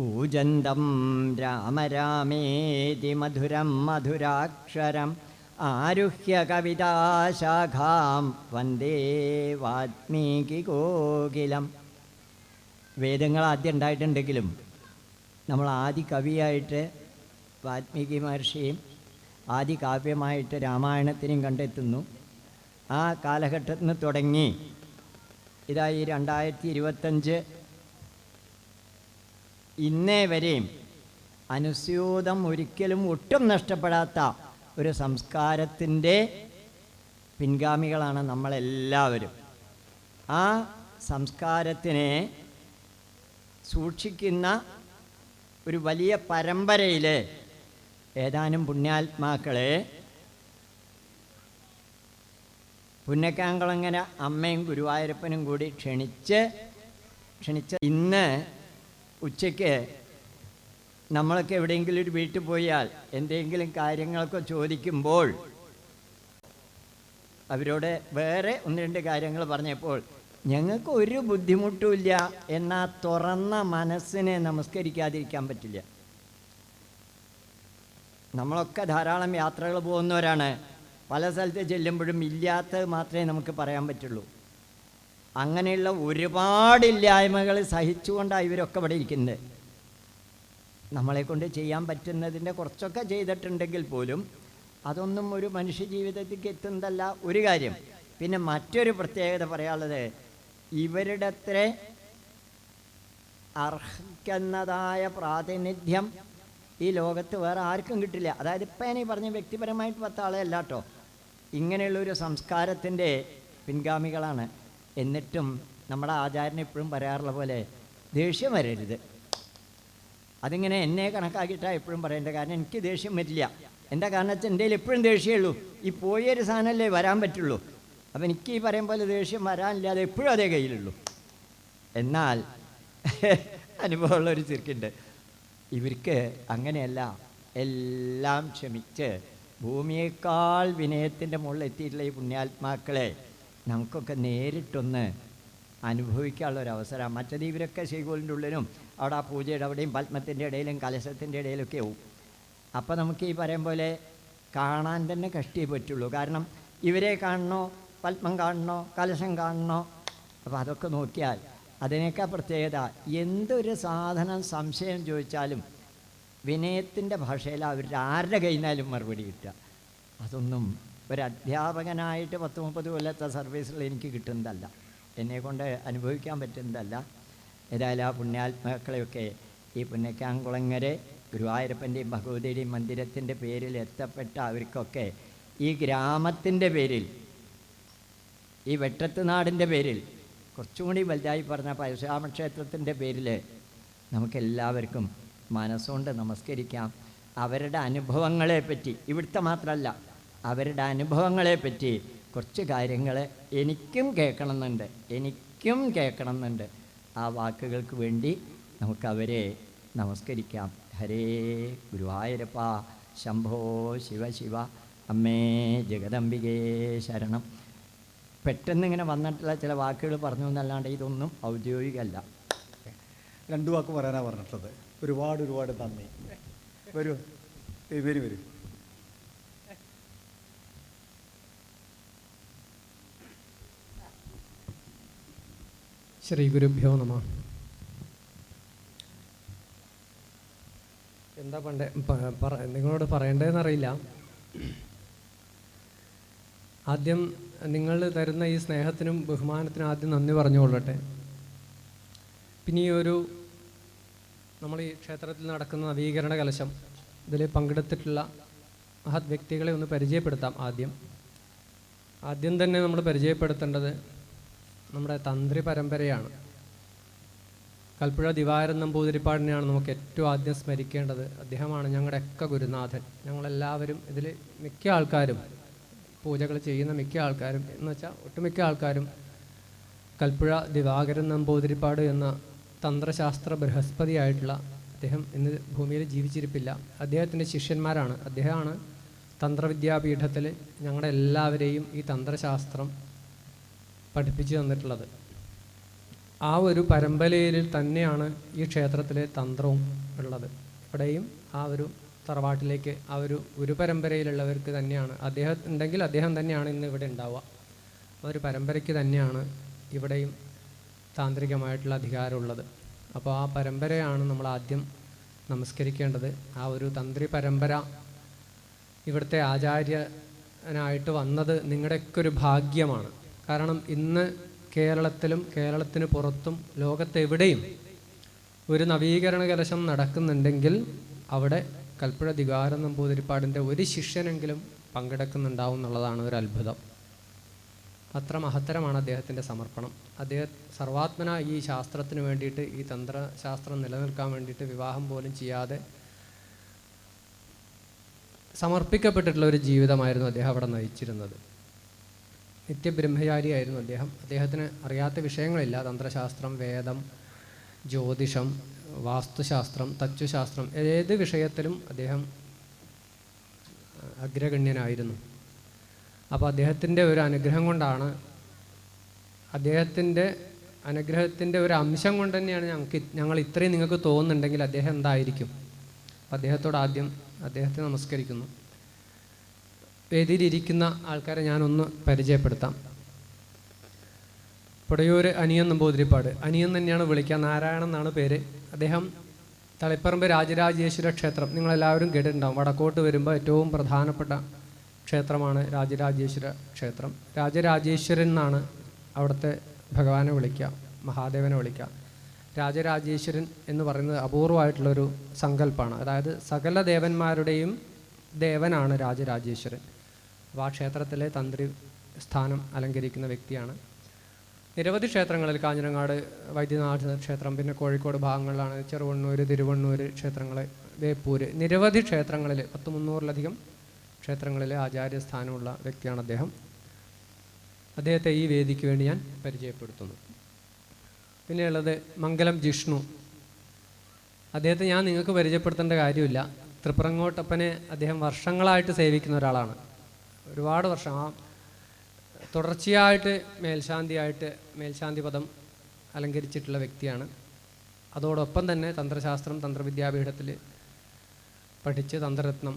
കൂജന്തം രാമ രാമേതി മധുരം മധുരാക്ഷരം ആരുഹ്യ കവിതാശാഖാം വന്ദേ വാൽമീകികോകിലം. വേദങ്ങൾ ആദ്യം ഉണ്ടായിട്ടുണ്ടെങ്കിലും നമ്മൾ ആദി കവിയായിട്ട് വാൽമീകി മഹർഷിയും ആദി കാവ്യമായിട്ട് രാമായണത്തിനും കണ്ടെത്തുന്നു. ആ കാലഘട്ടത്തിൽ നിന്ന് തുടങ്ങി ഇതായി 2025 ഇന്നേ വരെയും അനുസ്യൂതം ഒരിക്കലും ഒട്ടും നഷ്ടപ്പെടാത്ത ഒരു സംസ്കാരത്തിൻ്റെ പിൻഗാമികളാണ് നമ്മളെല്ലാവരും. ആ സംസ്കാരത്തിനെ സൂക്ഷിക്കുന്ന ഒരു വലിയ പരമ്പരയിൽ ഏതാനും പുണ്യാത്മാക്കളെ പുന്നക്കാങ്കുളങ്ങര അമ്മയും ഗുരുവായൂരപ്പനും കൂടി ക്ഷണിച്ച് ഇന്ന് ഉച്ചയ്ക്ക് നമ്മളൊക്കെ എവിടെയെങ്കിലും ഒരു വീട്ടിൽ പോയാൽ എന്തെങ്കിലും കാര്യങ്ങളൊക്കെ ചോദിക്കുമ്പോൾ അവരോട് വേറെ ഒന്ന് രണ്ട് കാര്യങ്ങൾ പറഞ്ഞപ്പോൾ ഞങ്ങൾക്ക് ഒരു ബുദ്ധിമുട്ടുമില്ല എന്നാൽ തുറന്ന മനസ്സിനെ നമസ്കരിക്കാതിരിക്കാൻ പറ്റില്ല. നമ്മളൊക്കെ ധാരാളം യാത്രകൾ പോകുന്നവരാണ്. പല സ്ഥലത്ത് ചെല്ലുമ്പോഴും ഇല്ലാത്തത് മാത്രമേ നമുക്ക് പറയാൻ പറ്റുള്ളൂ. അങ്ങനെയുള്ള ഒരുപാടില്ലായ്മകൾ സഹിച്ചുകൊണ്ടാണ് ഇവരൊക്കെ ഇവിടെ ഇരിക്കുന്നത്. നമ്മളെക്കൊണ്ട് ചെയ്യാൻ പറ്റുന്നതിൻ്റെ കുറച്ചൊക്കെ ചെയ്തിട്ടുണ്ടെങ്കിൽ പോലും അതൊന്നും ഒരു മനുഷ്യ ജീവിതത്തിലേക്ക് എത്തുന്നതല്ല ഒരു കാര്യം. പിന്നെ മറ്റൊരു പ്രത്യേകത പറയാനുള്ളത്, ഇവരുടെ അത്ര അർഹിക്കുന്നതായ പ്രാതിനിധ്യം ഈ ലോകത്ത് വേറെ ആർക്കും കിട്ടില്ല. അതായത് ഇപ്പം ഞാൻ ഈ പറഞ്ഞ വ്യക്തിപരമായിട്ട് 10 ആളെ അല്ല കേട്ടോ, ഇങ്ങനെയുള്ളൊരു സംസ്കാരത്തിൻ്റെ പിൻഗാമികളാണ്. എന്നിട്ടും നമ്മുടെ ആചാര്യൻ എപ്പോഴും പറയാറുള്ള പോലെ ദേഷ്യം വരരുത്. അതിങ്ങനെ എന്നെ കണക്കാക്കിയിട്ടാണ് എപ്പോഴും പറയേണ്ടത്. കാരണം എനിക്ക് ദേഷ്യം വരില്ല. എന്താ കാരണം വെച്ചാൽ എൻ്റെ എപ്പോഴും ദേഷ്യമേ ഈ പോയൊരു സാധനമല്ലേ വരാൻ പറ്റുള്ളൂ. അപ്പം എനിക്ക് ഈ പറയും പോലെ ദേഷ്യം വരാനില്ലാതെ എപ്പോഴും അതേ കയ്യിലുള്ളൂ. എന്നാൽ അനുഭവമുള്ളൊരു ചുരുക്കുണ്ട്. ഇവർക്ക് അങ്ങനെയല്ല. എല്ലാം ക്ഷമിച്ച് ഭൂമിയേക്കാൾ വിനയത്തിൻ്റെ മുകളിൽ എത്തിയിട്ടുള്ള ഈ പുണ്യാത്മാക്കളെ നമുക്കൊക്കെ നേരിട്ടൊന്ന് അനുഭവിക്കാനുള്ളൊരവസരം. മറ്റത് ഇവരൊക്കെ ശ്രീകോലിൻ്റെ ഉള്ളിലും അവിടെ ആ പൂജയുടെ അവിടെയും പത്മത്തിൻ്റെ ഇടയിലും കലശത്തിൻ്റെ ഇടയിലൊക്കെ ആവും. അപ്പോൾ നമുക്ക് ഈ പറയും പോലെ കാണാൻ തന്നെ കഷ്ടിയേ പറ്റുള്ളൂ. കാരണം ഇവരെ കാണണോ, പത്മം കാണണോ, കലശം കാണണോ, അപ്പോൾ അതൊക്കെ നോക്കിയാൽ അതിനേക്കാൾ പ്രത്യേകത എന്തൊരു സാധനം സംശയം ചോദിച്ചാലും വിനയത്തിൻ്റെ ഭാഷയിൽ അവരുടെ ആരുടെ കയ്യിനാലും മറുപടി കിട്ടുക. അതൊന്നും ഒരു അധ്യാപകനായിട്ട് 10-30 കൊല്ലത്തെ സർവീസിൽ എനിക്ക് കിട്ടുന്നതല്ല, എന്നെക്കൊണ്ട് അനുഭവിക്കാൻ പറ്റുന്നതല്ല. ഏതായാലും ആ പുണ്യാത്മാക്കളെയൊക്കെ ഈ പുന്നക്കാങ്കുളങ്ങര ഗുരുവായൂരപ്പൻ്റെയും ഭഗവതിയുടെയും മന്ദിരത്തിൻ്റെ പേരിൽ എത്തപ്പെട്ട അവർക്കൊക്കെ ഈ ഗ്രാമത്തിൻ്റെ പേരിൽ, ഈ വെട്ടത്ത് നാടിൻ്റെ പേരിൽ, കുറച്ചും കൂടി വലുതായി പറഞ്ഞ പരശുരാമക്ഷേത്രത്തിൻ്റെ പേരിൽ നമുക്കെല്ലാവർക്കും മനസ്സുകൊണ്ട് നമസ്കരിക്കാം. അവരുടെ അനുഭവങ്ങളെപ്പറ്റി, ഇവിടുത്തെ മാത്രമല്ല അവരുടെ അനുഭവങ്ങളെപ്പറ്റി കുറച്ച് കാര്യങ്ങൾ എനിക്കും കേൾക്കണമെന്നുണ്ട്. ആ വാക്കുകൾക്ക് വേണ്ടി നമുക്കവരെ നമസ്കരിക്കാം. ഹരേ ഗുരുവായൂരപ്പ ശംഭോ ശിവ ശിവ അമ്മേ ജഗദംബികേ ശരണം. പെട്ടെന്നിങ്ങനെ വന്നിട്ടുള്ള ചില വാക്കുകൾ പറഞ്ഞു എന്നല്ലാണ്ട് ഇതൊന്നും ഔദ്യോഗികമല്ല. 2 വാക്ക് പറയാനാണ് പറഞ്ഞിട്ടുള്ളത്. ഒരുപാട് നന്ദി. വരൂ. ശ്രീ ഗുരുഭ്യോ നമ. എന്താ നിങ്ങളോട് പറയേണ്ടതെന്നറിയില്ല. ആദ്യം നിങ്ങൾ തരുന്ന ഈ സ്നേഹത്തിനും ബഹുമാനത്തിനും ആദ്യം നന്ദി പറഞ്ഞുകൊള്ളട്ടെ. പിന്നെ ഈ നമ്മൾ ഈ ക്ഷേത്രത്തിൽ നടക്കുന്ന നവീകരണ കലശം, ഇതിൽ പങ്കെടുത്തിട്ടുള്ള മഹത് വ്യക്തികളെ ഒന്ന് പരിചയപ്പെടുത്താം. ആദ്യം തന്നെ നമ്മൾ പരിചയപ്പെടുത്തേണ്ടത് നമ്മുടെ തന്ത്രി പരമ്പരയാണ്. കൽപ്പുഴ ദിവാകരൻ നമ്പൂതിരിപ്പാടിനെയാണ് നമുക്ക് ഏറ്റവും ആദ്യം സ്മരിക്കേണ്ടത്. അദ്ദേഹമാണ് ഞങ്ങളുടെയൊക്കെ ഗുരുനാഥൻ. ഞങ്ങളെല്ലാവരും ഇതിൽ മിക്ക ആൾക്കാരും, പൂജകൾ ചെയ്യുന്ന മിക്ക ആൾക്കാരും എന്ന് വെച്ചാൽ ഒട്ടുമിക്ക ആൾക്കാരും കൽപ്പുഴ ദിവാകരൻ നമ്പൂതിരിപ്പാട് എന്ന തന്ത്രശാസ്ത്ര ബൃഹസ്പതിയായിട്ടുള്ള അദ്ദേഹം ഇന്ന് ഭൂമിയിൽ ജീവിച്ചിരിപ്പില്ല. അദ്ദേഹത്തിൻ്റെ ശിഷ്യന്മാരാണ്. അദ്ദേഹമാണ് തന്ത്രവിദ്യാപീഠത്തിൽ ഞങ്ങളുടെ എല്ലാവരെയും ഈ തന്ത്രശാസ്ത്രം പഠിപ്പിച്ചു തന്നിട്ടുള്ളത്. ആ ഒരു പരമ്പരയിൽ തന്നെയാണ് ഈ ക്ഷേത്രത്തിലെ തന്ത്രവും ഉള്ളത്. ഇവിടെയും ആ ഒരു തറവാട്ടിലേക്ക് ആ ഒരു പരമ്പരയിലുള്ളവർക്ക് തന്നെയാണ്, അദ്ദേഹം ഉണ്ടെങ്കിൽ അദ്ദേഹം തന്നെയാണ് ഇന്ന് ഇവിടെ ഉണ്ടാവുക. ആ ഒരു പരമ്പരയ്ക്ക് തന്നെയാണ് ഇവിടെയും താന്ത്രികമായിട്ടുള്ള അധികാരമുള്ളത്. അപ്പോൾ ആ പരമ്പരയാണ് നമ്മൾ ആദ്യം നമസ്കരിക്കേണ്ടത്. ആ ഒരു തന്ത്രി പരമ്പര ഇവിടുത്തെ ആചാര്യനായിട്ട് വന്നത് നിങ്ങളുടെയൊക്കെ ഒരു ഭാഗ്യമാണ്. കാരണം ഇന്ന് കേരളത്തിലും കേരളത്തിന് പുറത്തും ലോകത്തെവിടെയും ഒരു നവീകരണ കലശം നടക്കുന്നുണ്ടെങ്കിൽ അവിടെ കൽപ്പുഴ ദിഗാരം നമ്പൂതിരിപ്പാടിൻ്റെ ഒരു ശിഷ്യനെങ്കിലും പങ്കെടുക്കുന്നുണ്ടാവും എന്നുള്ളതാണ് ഒരു അത്ഭുതം. അത്ര മഹത്തരമാണ് അദ്ദേഹത്തിൻ്റെ സമർപ്പണം. അദ്ദേഹം സർവാത്മന ഈ ശാസ്ത്രത്തിന് വേണ്ടിയിട്ട്, ഈ തന്ത്രശാസ്ത്രം നിലനിൽക്കാൻ വേണ്ടിയിട്ട് വിവാഹം പോലും ചെയ്യാതെ സമർപ്പിക്കപ്പെട്ടിട്ടുള്ള ഒരു ജീവിതമായിരുന്നു അദ്ദേഹം അവിടെ നയിച്ചിരുന്നത്. നിത്യബ്രഹ്മചാരിയായിരുന്നു അദ്ദേഹം. അദ്ദേഹത്തിന് അറിയാത്ത വിഷയങ്ങളില്ല. തന്ത്രശാസ്ത്രം, വേദം, ജ്യോതിഷം, വാസ്തുശാസ്ത്രം, തച്ചുശാസ്ത്രം, ഏത് വിഷയത്തിലും അദ്ദേഹം അഗ്രഗണ്യനായിരുന്നു. അപ്പോൾ അദ്ദേഹത്തിൻ്റെ ഒരു അനുഗ്രഹം കൊണ്ടാണ്, അദ്ദേഹത്തിൻ്റെ അനുഗ്രഹത്തിൻ്റെ ഒരു അംശം കൊണ്ട് തന്നെയാണ് ഞങ്ങൾ ഇത്രയും നിങ്ങൾക്ക് തോന്നുന്നുണ്ടെങ്കിൽ അദ്ദേഹം എന്തായിരിക്കും. അദ്ദേഹത്തോട് ആദ്യം അദ്ദേഹത്തെ നമസ്കരിക്കുന്നു. വേദിയിലിരിക്കുന്ന ആൾക്കാരെ ഞാനൊന്ന് പരിചയപ്പെടുത്താം. പുടയൂർ അനിയൻ നമ്പൂതിരിപ്പാട്, അനിയൻ തന്നെയാണ് വിളിക്കുക, നാരായണൻ എന്നാണ് പേര്. അദ്ദേഹം തളിപ്പറമ്പ് രാജരാജേശ്വര ക്ഷേത്രം നിങ്ങളെല്ലാവരും കേട്ടിട്ടുണ്ടാവും. വടക്കോട്ട് വരുമ്പോൾ ഏറ്റവും പ്രധാനപ്പെട്ട ക്ഷേത്രമാണ് രാജരാജേശ്വര ക്ഷേത്രം. രാജരാജേശ്വരൻ എന്നാണ് അവിടുത്തെ ഭഗവാനെ വിളിക്കുക, മഹാദേവനെ വിളിക്കുക. രാജരാജേശ്വരൻ എന്ന് പറയുന്നത് അപൂർവമായിട്ടുള്ളൊരു സങ്കല്പമാണ്. അതായത് സകല ദേവന്മാരുടെയും ദേവനാണ് രാജരാജേശ്വരൻ. അപ്പോൾ ആ ക്ഷേത്രത്തിലെ തന്ത്രി സ്ഥാനം അലങ്കരിക്കുന്ന വ്യക്തിയാണ്. നിരവധി ക്ഷേത്രങ്ങളിൽ, കാഞ്ഞിരങ്ങാട് വൈദ്യനാഥ ക്ഷേത്രം, പിന്നെ കോഴിക്കോട് ഭാഗങ്ങളിലാണ് ചെറുവണ്ണൂർ, തിരുവണ്ണൂർ ക്ഷേത്രങ്ങൾ, വേപ്പൂർ, നിരവധി ക്ഷേത്രങ്ങളിൽ 300-ലധികം ക്ഷേത്രങ്ങളിൽ ആചാര്യസ്ഥാനമുള്ള വ്യക്തിയാണ് അദ്ദേഹം. അദ്ദേഹത്തെ ഈ വേദിക്ക് വേണ്ടി ഞാൻ പരിചയപ്പെടുത്തുന്നു. പിന്നെയുള്ളത് മംഗലം ജിഷ്ണു. അദ്ദേഹത്തെ ഞാൻ നിങ്ങൾക്ക് പരിചയപ്പെടുത്തേണ്ട കാര്യമില്ല. തൃപ്രങ്ങോട്ടപ്പനെ അദ്ദേഹം വർഷങ്ങളായിട്ട് സേവിക്കുന്ന ഒരാളാണ്. ഒരുപാട് വർഷം തുടർച്ചയായിട്ട് മേൽശാന്തി പദം അലങ്കരിച്ചിട്ടുള്ള വ്യക്തിയാണ്. അതോടൊപ്പം തന്നെ തന്ത്രശാസ്ത്രം, തന്ത്രവിദ്യാപീഠത്തിൽ പഠിച്ച് തന്ത്രരത്നം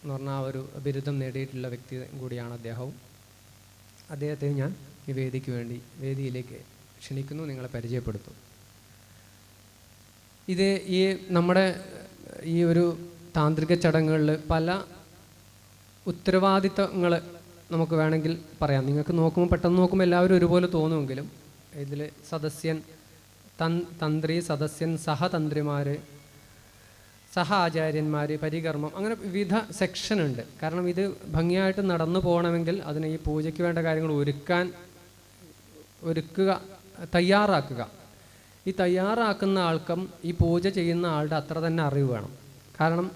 എന്ന് പറഞ്ഞ ആ ഒരു ബിരുദം നേടിയിട്ടുള്ള വ്യക്തി കൂടിയാണ് അദ്ദേഹവും. അദ്ദേഹത്തെ ഞാൻ ഈ വേദിയിലേക്ക് ക്ഷണിക്കുന്നു, നിങ്ങളെ പരിചയപ്പെടുത്തും. ഇത് ഈ നമ്മുടെ ഈ ഒരു താന്ത്രിക ചടങ്ങുകളിൽ പല ഉത്തരവാദിത്തങ്ങൾ നമുക്ക് വേണമെങ്കിൽ പറയാം. നിങ്ങൾക്ക് പെട്ടെന്ന് നോക്കുമ്പോൾ എല്ലാവരും ഒരുപോലെ തോന്നുമെങ്കിലും ഇതിൽ സദസ്യൻ, തന്ത്രി, സദസ്യൻ, സഹതന്ത്രിമാർ, സഹ ആചാര്യന്മാർ, പരികർമ്മം, അങ്ങനെ വിവിധ സെക്ഷൻ ഉണ്ട്. കാരണം ഇത് ഭംഗിയായിട്ട് നടന്നു പോകണമെങ്കിൽ അതിന് ഈ പൂജയ്ക്ക് വേണ്ട കാര്യങ്ങൾ തയ്യാറാക്കുക. ഈ തയ്യാറാക്കുന്ന ആൾക്കും ഈ പൂജ ചെയ്യുന്ന ആളുടെ അത്ര തന്നെ അറിവ് വേണം. കാരണം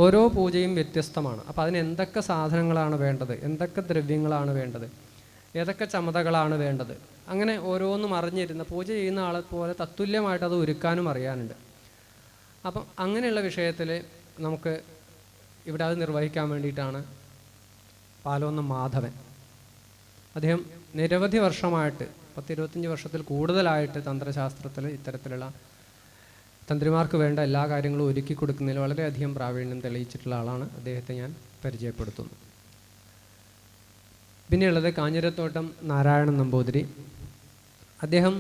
ഓരോ പൂജയും വ്യത്യസ്തമാണ്. അപ്പോൾ അതിന് എന്തൊക്കെ സാധനങ്ങളാണ് വേണ്ടത്, എന്തൊക്കെ ദ്രവ്യങ്ങളാണ് വേണ്ടത്, ഏതൊക്കെ ചമതകളാണ് വേണ്ടത്, അങ്ങനെ ഓരോന്നും അറിഞ്ഞിരുന്ന പൂജ ചെയ്യുന്ന ആളെ പോലെ തത്തുല്യമായിട്ട് അത് ഒരുക്കാനും അറിയാനുണ്ട്. അപ്പം അങ്ങനെയുള്ള വിഷയത്തിൽ നമുക്ക് ഇവിടെ അത് നിർവഹിക്കാൻ വേണ്ടിയിട്ടാണ് പാലോന്ന മാധവൻ. അദ്ദേഹം നിരവധി വർഷമായിട്ട് 10-25 വർഷത്തിൽ കൂടുതലായിട്ട് തന്ത്രശാസ്ത്രത്തിൽ ഇത്തരത്തിലുള്ള തന്ത്രിമാർക്ക് വേണ്ട എല്ലാ കാര്യങ്ങളും ഒരുക്കി കൊടുക്കുന്നതിൽ വളരെയധികം പ്രാവീണ്യം തെളിയിച്ചിട്ടുള്ള ആളാണ്. അദ്ദേഹത്തെ ഞാൻ പരിചയപ്പെടുത്തുന്നു. പിന്നെയുള്ളത് കാഞ്ഞിരത്തോട്ടം നാരായണൻ നമ്പൂതിരി. അദ്ദേഹം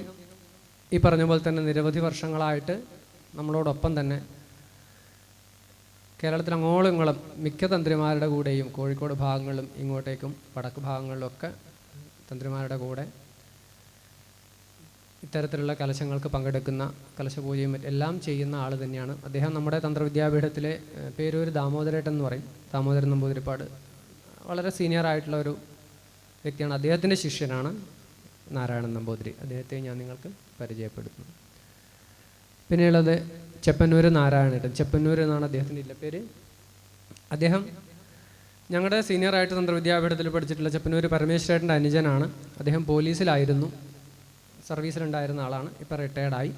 ഈ പറഞ്ഞ പോലെ തന്നെ നിരവധി വർഷങ്ങളായിട്ട് നമ്മളോടൊപ്പം തന്നെ കേരളത്തിൽ അങ്ങോളം ഇങ്ങോളം മിക്ക തന്ത്രിമാരുടെ കൂടെയും കോഴിക്കോട് ഭാഗങ്ങളിലും ഇങ്ങോട്ടേക്കും വടക്ക് ഭാഗങ്ങളിലൊക്കെ തന്ത്രിമാരുടെ കൂടെ ഇത്തരത്തിലുള്ള കലശങ്ങൾക്ക് പങ്കെടുക്കുന്ന, കലശപൂജയും എല്ലാം ചെയ്യുന്ന ആൾ തന്നെയാണ് അദ്ദേഹം. നമ്മുടെ തന്ത്രവിദ്യാപീഠത്തിലെ പേരൂർ ദാമോദരേട്ടൻ എന്ന് പറയും, ദാമോദരൻ നമ്പൂതിരിപ്പാട്, വളരെ സീനിയർ ആയിട്ടുള്ള ഒരു വ്യക്തിയാണ്. അദ്ദേഹത്തിൻ്റെ ശിഷ്യനാണ് നാരായണൻ നമ്പൂതിരി. അദ്ദേഹത്തെ ഞാൻ നിങ്ങൾക്ക് പരിചയപ്പെടുത്തുന്നു. പിന്നെയുള്ളത് ചെപ്പന്നൂർ നാരായണേട്ടൻ. ചെപ്പന്നൂർ എന്നാണ് അദ്ദേഹത്തിൻ്റെ ഇല്ലപ്പേര്. അദ്ദേഹം ഞങ്ങളുടെ സീനിയറായിട്ട് തന്ത്രവിദ്യാപീഠത്തിൽ പഠിച്ചിട്ടുള്ള ചെപ്പന്നൂർ പരമേശ്വരേട്ടൻ്റെ അനുജനാണ്. അദ്ദേഹം പോലീസിലായിരുന്നു, സർവീസിലുണ്ടായിരുന്ന ആളാണ്. ഇപ്പോൾ റിട്ടയർഡായി.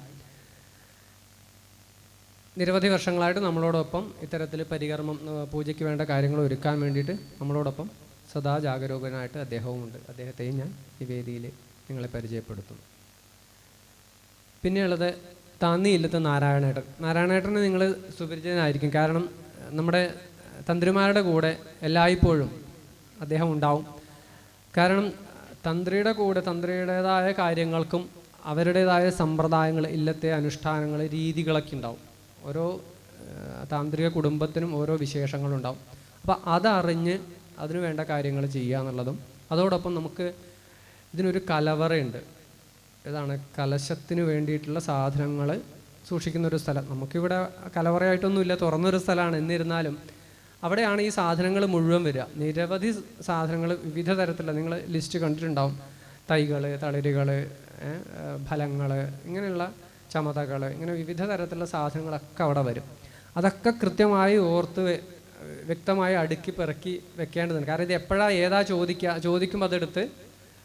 നിരവധി വർഷങ്ങളായിട്ട് നമ്മളോടൊപ്പം ഇത്തരത്തിൽ പരികർമ്മം, പൂജയ്ക്ക് വേണ്ട കാര്യങ്ങൾ ഒരുക്കാൻ വേണ്ടിയിട്ട് നമ്മളോടൊപ്പം സദാ ജാഗരൂകനായിട്ട് അദ്ദേഹവുമുണ്ട്. അദ്ദേഹത്തെയും ഞാൻ ഈ വേദിയിൽ നിങ്ങളെ പരിചയപ്പെടുത്തുന്നു. പിന്നെയുള്ളത് താന്നിയില്ലത്തെ നാരായണേട്ടൻ. നാരായണേട്ടന് നിങ്ങൾ സുപരിചിതനായിരിക്കും. കാരണം നമ്മുടെ തന്ത്രിമാരുടെ കൂടെ എല്ലായ്പ്പോഴും അദ്ദേഹം ഉണ്ടാവും. കാരണം തന്ത്രിയുടെ കൂടെ തന്ത്രിയുടേതായ കാര്യങ്ങൾക്കും അവരുടേതായ സമ്പ്രദായങ്ങൾ, ഇല്ലത്തെ അനുഷ്ഠാനങ്ങൾ, രീതികളൊക്കെ ഉണ്ടാവും. ഓരോ താന്ത്രിക കുടുംബത്തിനും ഓരോ വിശേഷങ്ങളുണ്ടാവും. അപ്പോൾ അതറിഞ്ഞ് അതിനു വേണ്ട കാര്യങ്ങൾ ചെയ്യുക എന്നുള്ളതും, അതോടൊപ്പം നമുക്ക് ഇതിനൊരു കലവറയുണ്ട്. ഇതാണ് കലശത്തിന് വേണ്ടിയിട്ടുള്ള സാധനങ്ങൾ സൂക്ഷിക്കുന്നൊരു സ്ഥലം. നമുക്കിവിടെ കലവറയായിട്ടൊന്നുമില്ല, തുറന്നൊരു സ്ഥലമാണ്. എന്നിരുന്നാലും അവിടെയാണ് ഈ സാധനങ്ങൾ മുഴുവൻ വരിക. നിരവധി സാധനങ്ങൾ വിവിധ തരത്തിലുള്ള, നിങ്ങൾ ലിസ്റ്റ് കണ്ടിട്ടുണ്ടാവും. തൈകൾ, തളിരുകൾ, ഫലങ്ങൾ, ഇങ്ങനെയുള്ള ചമതകൾ, ഇങ്ങനെ വിവിധ തരത്തിലുള്ള സാധനങ്ങളൊക്കെ അവിടെ വരും. അതൊക്കെ കൃത്യമായി ഓർത്ത് വ്യക്തമായി അടുക്കി പെറുക്കി വെക്കേണ്ടതുണ്ട്. കാരണം ഇത് എപ്പോഴാണ് ഏതാ ചോദിക്കുമ്പോൾ അതെടുത്ത്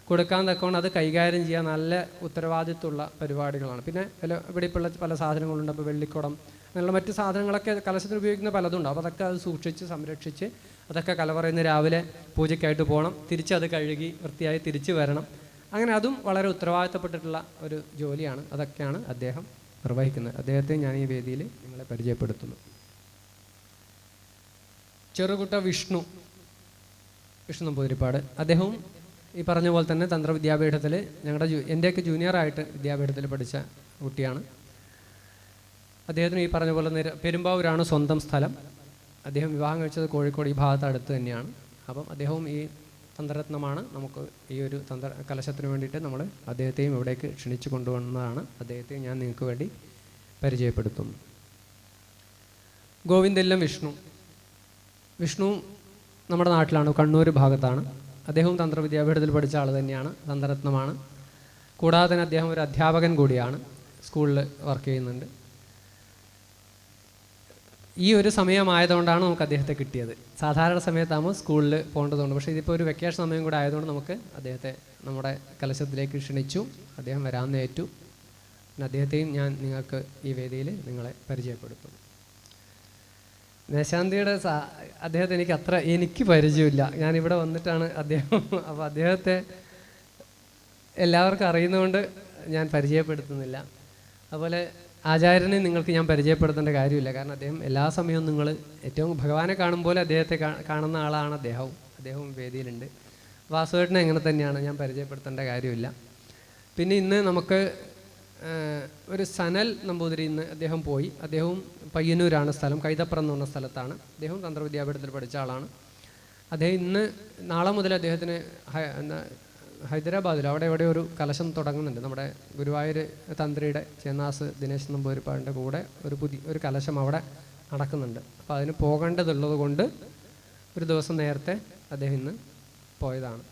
കൊടുക്കാൻ തക്കവണ്ണം അത് കൈകാര്യം ചെയ്യാൻ നല്ല ഉത്തരവാദിത്വമുള്ള പരിപാടികളാണ്. പിന്നെ ഇവിടെ ഇപ്പോൾ പല സാധനങ്ങളുണ്ട്. അപ്പോൾ വെള്ളിക്കുടം അങ്ങനെയുള്ള മറ്റ് സാധനങ്ങളൊക്കെ കലശത്തിന് ഉപയോഗിക്കുന്ന പലതുണ്ട്. അപ്പോൾ അതൊക്കെ അത് സൂക്ഷിച്ച് സംരക്ഷിച്ച് അതൊക്കെ കലവറയിന്ന് രാവിലെ പൂജയ്ക്കായിട്ട് പോകണം. തിരിച്ചത് കഴുകി വൃത്തിയായി തിരിച്ച് വരണം. അങ്ങനെ അതും വളരെ ഉത്തരവാദിത്തപ്പെട്ടിട്ടുള്ള ഒരു ജോലിയാണ്. അതൊക്കെയാണ് അദ്ദേഹം നിർവഹിക്കുന്നത്. അദ്ദേഹത്തെ ഞാൻ ഈ വേദിയിൽ നിങ്ങളെ പരിചയപ്പെടുത്തുന്നു. ചെറുകുട്ട വിഷ്ണു നമ്പൂതിരിപ്പാട്. അദ്ദേഹവും ഈ പറഞ്ഞ പോലെ തന്നെ തന്ത്രവിദ്യാപീഠത്തിൽ എൻ്റെയൊക്കെ ജൂനിയറായിട്ട് വിദ്യാപീഠത്തിൽ പഠിച്ച കുട്ടിയാണ്. അദ്ദേഹത്തിന് ഈ പറഞ്ഞ പോലെ പെരുമ്പാവൂരാണ് സ്വന്തം സ്ഥലം. അദ്ദേഹം വിവാഹം കഴിച്ചത് കോഴിക്കോട് ഈ ഭാഗത്ത് അടുത്ത് തന്നെയാണ്. അപ്പം അദ്ദേഹവും ഈ തന്ത്രരത്നമാണ്. നമുക്ക് ഈ ഒരു കലശത്തിന് വേണ്ടിയിട്ട് നമ്മൾ അദ്ദേഹത്തെയും ഇവിടേക്ക് ക്ഷണിച്ചു കൊണ്ടുവന്നതാണ്. അദ്ദേഹത്തെ ഞാൻ നിങ്ങൾക്ക് വേണ്ടി പരിചയപ്പെടുത്തുന്നു. ഗോവിന്ദല്ലം വിഷ്ണു നമ്മുടെ നാട്ടിലാണ്, കണ്ണൂർ ഭാഗത്താണ്. അദ്ദേഹവും തന്ത്രവിദ്യാപീഠത്തിൽ പഠിച്ച ആൾ തന്നെയാണ്, തന്ത്രരത്നമാണ്. കൂടാതെ തന്നെ അദ്ദേഹം ഒരു അധ്യാപകൻ കൂടിയാണ്, സ്കൂളിൽ വർക്ക് ചെയ്യുന്നുണ്ട്. ഈ ഒരു സമയമായതുകൊണ്ടാണ് നമുക്ക് അദ്ദേഹത്തെ കിട്ടിയത്. സാധാരണ സമയത്താകുമ്പോൾ സ്കൂളിൽ പോകേണ്ടതുകൊണ്ട്, പക്ഷേ ഇതിപ്പോൾ ഒരു വെക്കേഷൻ സമയം കൂടെ ആയതുകൊണ്ട് നമുക്ക് അദ്ദേഹത്തെ നമ്മുടെ കലശത്തിലേക്ക് ക്ഷണിച്ചു. അദ്ദേഹം വരാമെന്നേറ്റു. പിന്നെ അദ്ദേഹത്തെയും ഞാൻ നിങ്ങൾക്ക് ഈ വേദിയിൽ നിങ്ങളെ പരിചയപ്പെടുത്തും. മേശാന്തിയുടെ അദ്ദേഹത്തെ എനിക്ക് പരിചയമില്ല. ഞാനിവിടെ വന്നിട്ടാണ് അദ്ദേഹം. അപ്പോൾ അദ്ദേഹത്തെ എല്ലാവർക്കും അറിയുന്നതുകൊണ്ട് ഞാൻ പരിചയപ്പെടുത്തുന്നില്ല. അതുപോലെ ആചാര്യനെ നിങ്ങൾക്ക് ഞാൻ പരിചയപ്പെടുത്തേണ്ട കാര്യമില്ല. കാരണം അദ്ദേഹം എല്ലാ സമയവും നിങ്ങൾ ഏറ്റവും ഭഗവാനെ കാണും പോലെ അദ്ദേഹത്തെ കാണുന്ന ആളാണ് അദ്ദേഹവും വേദിയിലുണ്ട്. വാസുവേട്ടനെ എങ്ങനെ തന്നെയാണ്, ഞാൻ പരിചയപ്പെടുത്തേണ്ട കാര്യമില്ല. പിന്നെ ഇന്ന് നമുക്ക് ഒരു സനൽ നമ്പൂതിരി ഇന്ന് അദ്ദേഹം പോയി. അദ്ദേഹവും പയ്യന്നൂരാണ് സ്ഥലം, കൈതപ്പുറം എന്ന് പറഞ്ഞ സ്ഥലത്താണ്. അദ്ദേഹവും തന്ത്രവിദ്യാപീഠത്തിൽ പഠിച്ച ആളാണ്. അദ്ദേഹം നാളെ മുതൽ അദ്ദേഹത്തിന് ഹൈദരാബാദിൽ അവിടെ എവിടെ ഒരു കലശം തുടങ്ങുന്നുണ്ട്. നമ്മുടെ ഗുരുവായൂർ തന്ത്രിയുടെ ചേന്നാസ് ദിനേശ് നമ്പൂതിരിപ്പാടിൻ്റെ കൂടെ ഒരു കലശം അവിടെ നടക്കുന്നുണ്ട്. അപ്പോൾ അതിന് പോകേണ്ടതുള്ളത് കൊണ്ട് ഒരു ദിവസം നേരത്തെ അദ്ദേഹം ഇന്ന് പോയതാണ്.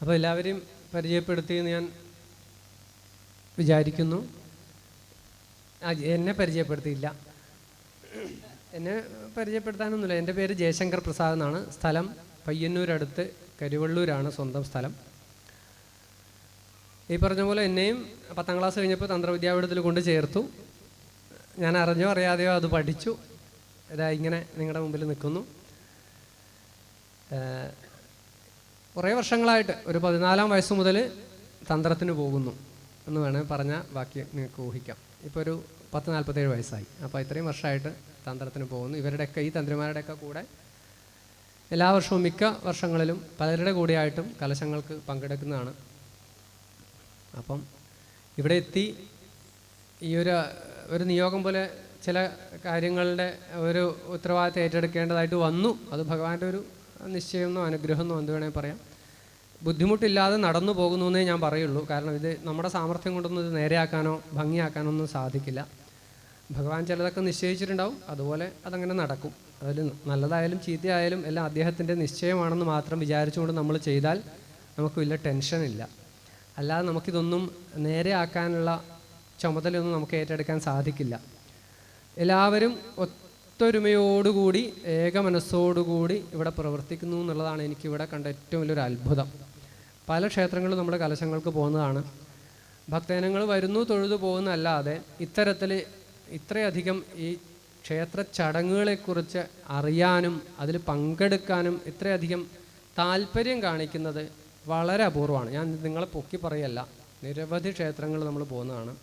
അപ്പോൾ എല്ലാവരെയും പരിചയപ്പെടുത്തിയെന്ന് ഞാൻ വിചാരിക്കുന്നു. എന്നെ പരിചയപ്പെടുത്തിയില്ല. എന്നെ പരിചയപ്പെടുത്താനൊന്നുമില്ല. എൻ്റെ പേര് ജയശങ്കർ പ്രസാദ് എന്നാണ്. സ്ഥലം പയ്യന്നൂരടുത്ത് കരുവള്ളൂരാണ് സ്വന്തം സ്ഥലം. ഈ പറഞ്ഞ പോലെ എന്നെയും 10ാം ക്ലാസ് കഴിഞ്ഞപ്പോൾ തന്ത്രവിദ്യാപീഠത്തിൽ കൊണ്ട് ചേർത്തു. ഞാൻ അറിഞ്ഞോ അറിയാതെയോ അത് പഠിച്ചു. ഇതാ ഇങ്ങനെ നിങ്ങളുടെ മുമ്പിൽ നിൽക്കുന്നു. കുറേ വർഷങ്ങളായിട്ട് ഒരു 14ാം വയസ്സ് മുതൽ തന്ത്രത്തിന് പോകുന്നു എന്ന് വേണമെങ്കിൽ പറഞ്ഞാൽ ബാക്കി നിങ്ങൾക്ക് ഊഹിക്കാം. ഇപ്പോൾ ഒരു 47 വയസ്സായി. അപ്പോൾ ഇത്രയും വർഷമായിട്ട് തന്ത്രത്തിന് പോകുന്നു. ഇവരുടെയൊക്കെ ഈ തന്ത്രിമാരുടെയൊക്കെ കൂടെ എല്ലാ വർഷവും മിക്ക വർഷങ്ങളിലും പലരുടെ കൂടെയായിട്ടും കലശങ്ങൾക്ക് പങ്കെടുക്കുന്നതാണ്. അപ്പം ഇവിടെ എത്തി ഈ ഒരു നിയോഗം പോലെ ചില കാര്യങ്ങളുടെ ഒരു ഉത്തരവാദിത്തം ഏറ്റെടുക്കേണ്ടതായിട്ട് വന്നു. അത് ഭഗവാന്റെ ഒരു നിശ്ചയമെന്നോ അനുഗ്രഹമെന്നോ എന്ത് വേണമെങ്കിൽ പറയാം. ബുദ്ധിമുട്ടില്ലാതെ നടന്നു പോകുന്നു എന്നേ ഞാൻ പറയുള്ളൂ. കാരണം ഇത് നമ്മുടെ സാമർഥ്യം കൊണ്ടൊന്നും ഇത് നേരെയാക്കാനോ ഭംഗിയാക്കാനോ ഒന്നും സാധിക്കില്ല. ഭഗവാൻ ചിലതൊക്കെ നിശ്ചയിച്ചിട്ടുണ്ടാവും, അതുപോലെ അതങ്ങനെ നടക്കും. അതിൽ നല്ലതായാലും ചീത്തയായാലും എല്ലാം അദ്ദേഹത്തിൻ്റെ നിശ്ചയമാണെന്ന് മാത്രം വിചാരിച്ചുകൊണ്ട് നമ്മൾ ചെയ്താൽ നമുക്ക് വലിയ ടെൻഷനില്ല. അല്ലാതെ നമുക്കിതൊന്നും നേരെയാക്കാനുള്ള ചുമതലയൊന്നും നമുക്ക് ഏറ്റെടുക്കാൻ സാധിക്കില്ല. എല്ലാവരും ഒത്തൊരുമയോടുകൂടി ഏക മനസ്സോടുകൂടി ഇവിടെ പ്രവർത്തിക്കുന്നു എന്നുള്ളതാണ് എനിക്കിവിടെ കണ്ട ഏറ്റവും വലിയൊരു അത്ഭുതം. പല ക്ഷേത്രങ്ങളും നമ്മുടെ കലശങ്ങൾക്ക് പോകുന്നതാണ്. ഭക്തജനങ്ങൾ വരുന്നു, തൊഴുതു പോകുന്നതല്ലാതെ ഇത്രയധികം ഈ ക്ഷേത്ര ചടങ്ങുകളെക്കുറിച്ച് അറിയാനും അതിൽ പങ്കെടുക്കാനും ഇത്രയധികം താല്പര്യം കാണിക്കുന്നത് വളരെ അപൂർവമാണ്. ഞാൻ നിങ്ങളെ പൊക്കി പറയല്ല, നിരവധി ക്ഷേത്രങ്ങൾ നമ്മൾ പോകുന്നതാണ്.